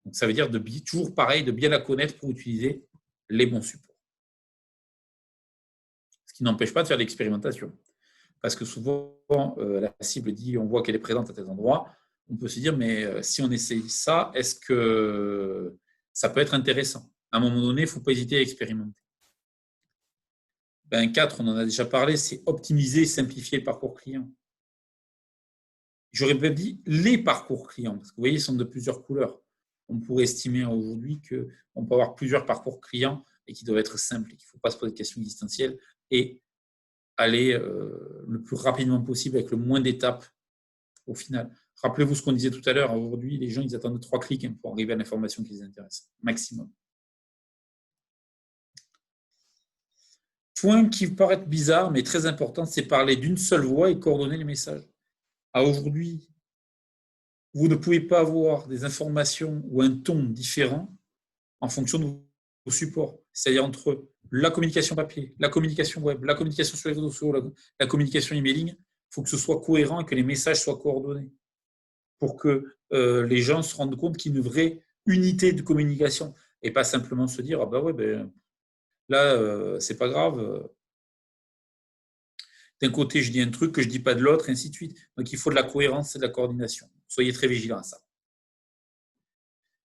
Donc, ça veut dire toujours pareil, de bien la connaître pour utiliser les bons supports. Ce qui n'empêche pas de faire de l'expérimentation. Parce que souvent, la cible dit on voit qu'elle est présente à tel endroit. On peut se dire, mais si on essaye ça, est-ce que ça peut être intéressant? À un moment donné, il ne faut pas hésiter à expérimenter. 4, on en a déjà parlé, c'est optimiser et simplifier le parcours client. J'aurais même dit les parcours clients, parce que vous voyez, ils sont de plusieurs couleurs. On pourrait estimer aujourd'hui qu'on peut avoir plusieurs parcours clients et qui doivent être simples, et qu'il ne faut pas se poser de questions existentielles et aller le plus rapidement possible avec le moins d'étapes au final. Rappelez-vous ce qu'on disait tout à l'heure, aujourd'hui, les gens, ils attendent 3 clics pour arriver à l'information qui les intéresse, maximum. Point qui vous paraît bizarre, mais très important, c'est parler d'une seule voix et coordonner les messages. Aujourd'hui, vous ne pouvez pas avoir des informations ou un ton différent en fonction de vos supports. C'est-à-dire entre la communication papier, la communication web, la communication sur les réseaux sociaux, la communication emailing, il faut que ce soit cohérent et que les messages soient coordonnés pour que les gens se rendent compte qu'il y a une vraie unité de communication et pas simplement se dire « ah ben ouais, là, c'est pas grave, d'un côté, je dis un truc que je ne dis pas de l'autre, et ainsi de suite. » Donc, il faut de la cohérence et de la coordination. Soyez très vigilants à ça.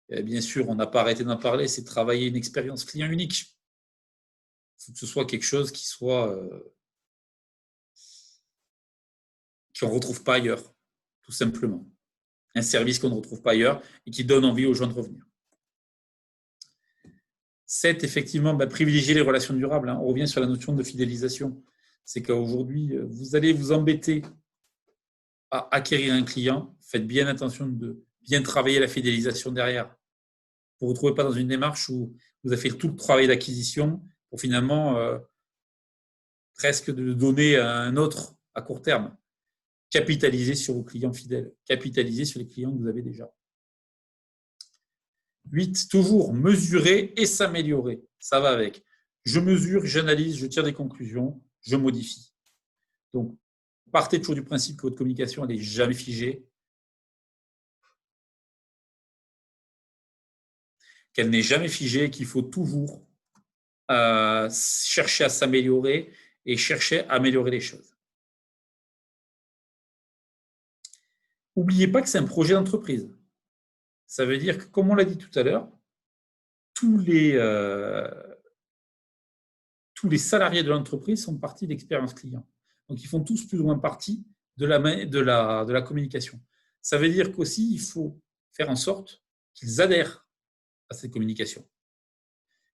Et bien sûr, on n'a pas arrêté d'en parler, c'est de travailler une expérience client unique. Il faut que ce soit quelque chose qu'on ne retrouve pas ailleurs, tout simplement. Un service qu'on ne retrouve pas ailleurs et qui donne envie aux gens de revenir. 7, effectivement, privilégier les relations durables. On revient sur la notion de fidélisation. C'est qu'aujourd'hui, vous allez vous embêter à acquérir un client. Faites bien attention de bien travailler la fidélisation derrière. Vous ne vous retrouvez pas dans une démarche où vous avez fait tout le travail d'acquisition pour finalement presque de le donner à un autre à court terme. Capitalisez sur vos clients fidèles. Capitalisez sur les clients que vous avez déjà. 8, toujours mesurer et s'améliorer. Ça va avec. Je mesure, j'analyse, je tire des conclusions, je modifie. Donc, partez toujours du principe que votre communication n'est jamais figée, qu'elle n'est jamais figée, qu'il faut toujours chercher à s'améliorer et chercher à améliorer les choses. N'oubliez pas que c'est un projet d'entreprise. Ça veut dire que, comme on l'a dit tout à l'heure, tous les salariés de l'entreprise sont partie d'expérience client. Donc, ils font tous plus ou moins partie de la communication. Ça veut dire qu'aussi, il faut faire en sorte qu'ils adhèrent à cette communication,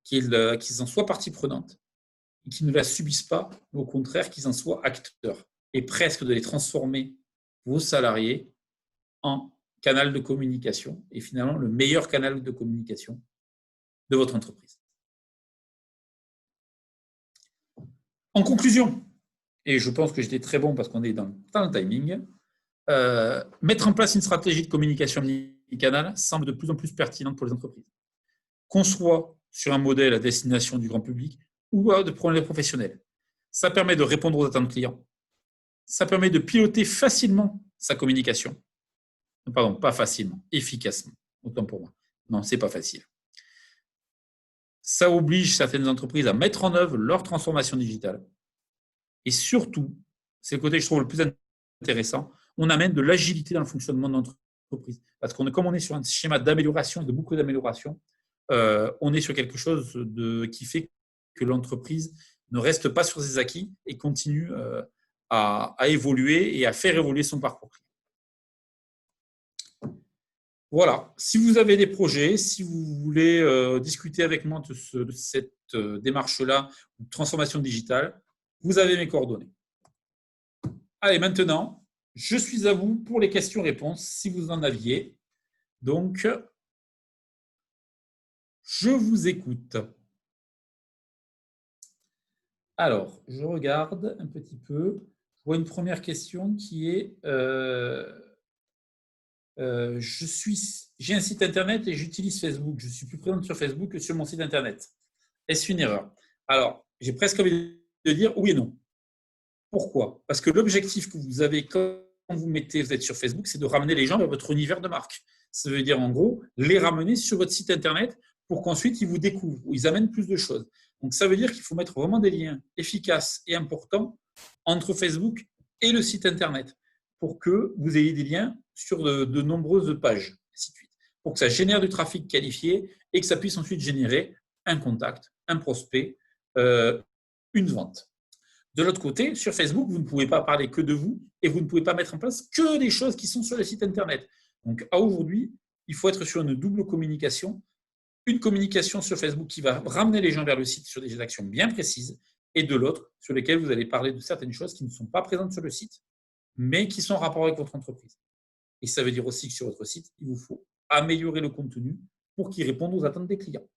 qu'ils en soient partie prenante et qu'ils ne la subissent pas, mais au contraire, qu'ils en soient acteurs et presque de les transformer, vos salariés, en canal de communication et finalement le meilleur canal de communication de votre entreprise. En conclusion, et je pense que j'étais très bon parce qu'on est dans le timing, mettre en place une stratégie de communication omnicanal semble de plus en plus pertinente pour les entreprises. Qu'on soit sur un modèle à destination du grand public ou de problèmes professionnels. Ça permet de répondre aux attentes clients. Ça permet de piloter facilement sa communication. Pardon, pas facilement, efficacement. Autant pour moi. Non, c'est pas facile. Ça oblige certaines entreprises à mettre en œuvre leur transformation digitale. Et surtout, c'est le côté que je trouve le plus intéressant, on amène de l'agilité dans le fonctionnement de l'entreprise. Parce qu'on comme on est sur un schéma d'amélioration, de beaucoup d'amélioration, on est sur quelque chose qui fait que l'entreprise ne reste pas sur ses acquis et continue à évoluer et à faire évoluer son parcours. Voilà, si vous avez des projets, si vous voulez discuter avec moi de cette démarche-là, de transformation digitale, vous avez mes coordonnées. Allez, maintenant, je suis à vous pour les questions-réponses, si vous en aviez. Donc, je vous écoute. Alors, je regarde un petit peu. Je vois une première question qui est j'ai un site internet et j'utilise Facebook. Je suis plus présente sur Facebook que sur mon site internet. Est-ce une erreur? Alors, j'ai presque envie de dire oui et non. Pourquoi? Parce que l'objectif que vous avez quand vous êtes sur Facebook, c'est de ramener les gens vers votre univers de marque. Ça veut dire en gros les ramener sur votre site internet pour qu'ensuite ils vous découvrent ou ils amènent plus de choses. Donc ça veut dire qu'il faut mettre vraiment des liens efficaces et importants entre Facebook et le site internet pour que vous ayez des liens sur de nombreuses pages, ainsi de suite, pour que ça génère du trafic qualifié et que ça puisse ensuite générer un contact, un prospect, une vente. De l'autre côté, sur Facebook, vous ne pouvez pas parler que de vous et vous ne pouvez pas mettre en place que des choses qui sont sur le site internet. Donc, à aujourd'hui, il faut être sur une double communication. Une communication sur Facebook qui va ramener les gens vers le site sur des actions bien précises et de l'autre sur lesquelles vous allez parler de certaines choses qui ne sont pas présentes sur le site, mais qui sont en rapport avec votre entreprise. Et ça veut dire aussi que sur votre site, il vous faut améliorer le contenu pour qu'il réponde aux attentes des clients.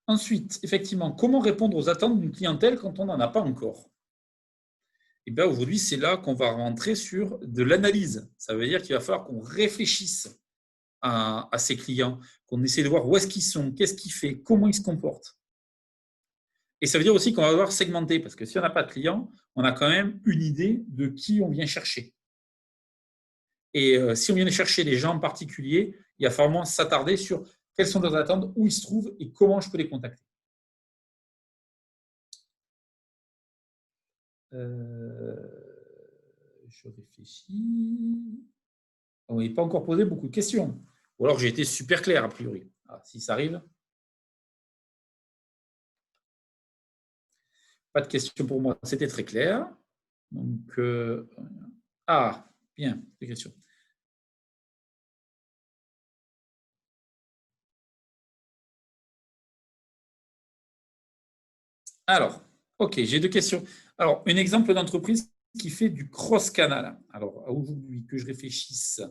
Ensuite, effectivement, comment répondre aux attentes d'une clientèle quand on n'en a pas encore? Et bien aujourd'hui, c'est là qu'on va rentrer sur de l'analyse. Ça veut dire qu'il va falloir qu'on réfléchisse à ses clients, qu'on essaie de voir où est-ce qu'ils sont, qu'est-ce qu'ils font, comment ils se comportent. Et ça veut dire aussi qu'on va devoir segmenter, parce que si on n'a pas de clients, on a quand même une idée de qui on vient chercher. Et si on vient chercher des gens en particulier, il va falloir s'attarder sur quelles sont leurs attentes, où ils se trouvent et comment je peux les contacter. Je réfléchis. On n'est pas encore posé beaucoup de questions. Ou alors j'ai été super clair, a priori. Ah, si ça arrive. Pas de questions pour moi, c'était très clair. Donc, bien, des questions. Alors, ok, j'ai deux questions. Alors, un exemple d'entreprise qui fait du cross-canal. Alors, aujourd'hui, que je réfléchisse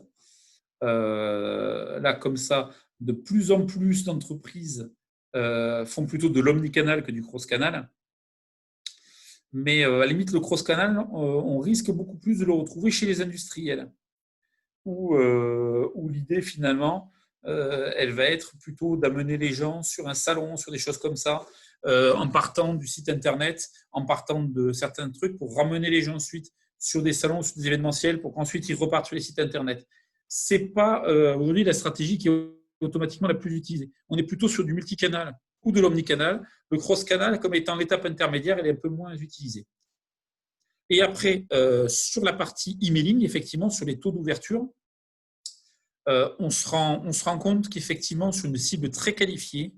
là comme ça, de plus en plus d'entreprises font plutôt de l'omnicanal que du cross-canal. Mais à la limite, le cross-canal, on risque beaucoup plus de le retrouver chez les industriels, où l'idée finalement, elle va être plutôt d'amener les gens sur un salon, sur des choses comme ça, en partant du site internet, en partant de certains trucs, pour ramener les gens ensuite sur des salons, sur des événementiels, pour qu'ensuite ils repartent sur les sites internet. C'est pas aujourd'hui la stratégie qui est automatiquement la plus utilisée. On est plutôt sur du multicanal ou de l'omnicanal. Le cross-canal, comme étant l'étape intermédiaire, elle est un peu moins utilisée. Et après, sur la partie emailing, effectivement, sur les taux d'ouverture, on se rend compte qu'effectivement, sur une cible très qualifiée,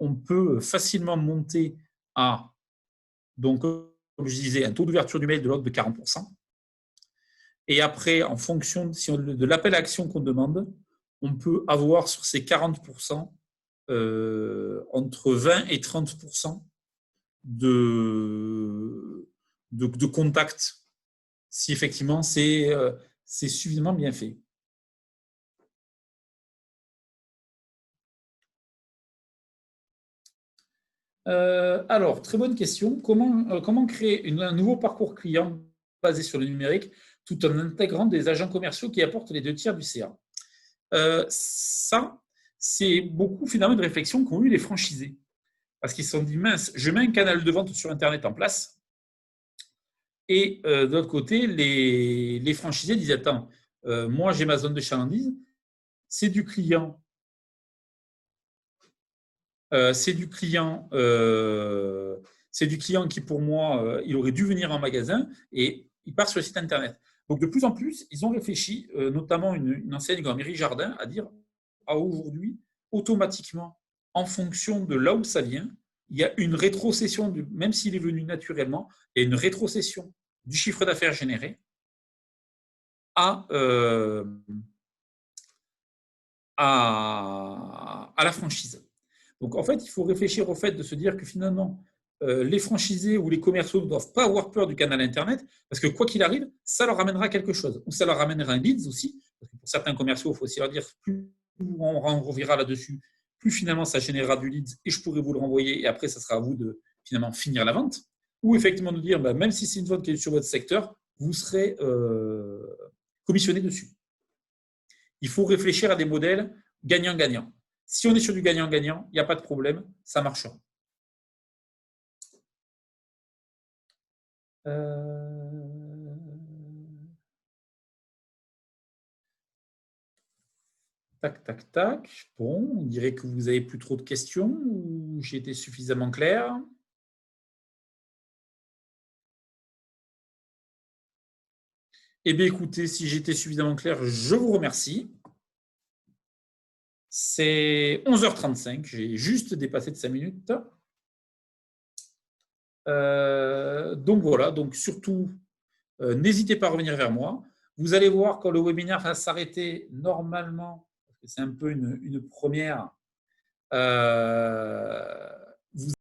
on peut facilement monter à, donc, comme je disais, un taux d'ouverture du mail de l'ordre de 40%. Et après, en fonction de l'appel à action qu'on demande, on peut avoir sur ces 40% entre 20 et 30% de contacts, si effectivement c'est suffisamment bien fait. Alors, très bonne question. Comment créer un nouveau parcours client basé sur le numérique tout en intégrant des agents commerciaux qui apportent les 2 tiers du CA? Ça, c'est beaucoup finalement de réflexions qu'ont eu les franchisés. Parce qu'ils se sont dit, mince, je mets un canal de vente sur Internet en place. Et de l'autre côté, les franchisés disaient, attends, moi j'ai ma zone de chalandise, c'est du client. C'est du client qui, pour moi, il aurait dû venir en magasin et il part sur le site Internet. Donc, de plus en plus, ils ont réfléchi, notamment une enseigne comme Éric Jardin, à dire, aujourd'hui, automatiquement, en fonction de là où ça vient, il y a une rétrocession, même s'il est venu naturellement, il y a une rétrocession du chiffre d'affaires généré à la franchise. Donc, en fait, il faut réfléchir au fait de se dire que finalement, les franchisés ou les commerciaux ne doivent pas avoir peur du canal Internet, parce que quoi qu'il arrive, ça leur ramènera quelque chose. Ou ça leur ramènera un leads aussi, parce que pour certains commerciaux, il faut aussi leur dire, plus on reviendra là-dessus, plus finalement ça générera du leads et je pourrai vous le renvoyer et après, ça sera à vous de finalement finir la vente. Ou effectivement de dire, même si c'est une vente qui est sur votre secteur, vous serez commissionné dessus. Il faut réfléchir à des modèles gagnant-gagnant. Si on est sur du gagnant-gagnant, il n'y a pas de problème, ça marchera. Tac, tac, tac. Bon, on dirait que vous n'avez plus trop de questions ou j'ai été suffisamment clair. Eh bien, écoutez, si j'étais suffisamment clair, je vous remercie. C'est 11h35, j'ai juste dépassé de 5 minutes. Donc voilà, donc surtout, n'hésitez pas à revenir vers moi. Vous allez voir quand le webinaire va s'arrêter, normalement, parce que c'est un peu une première, vous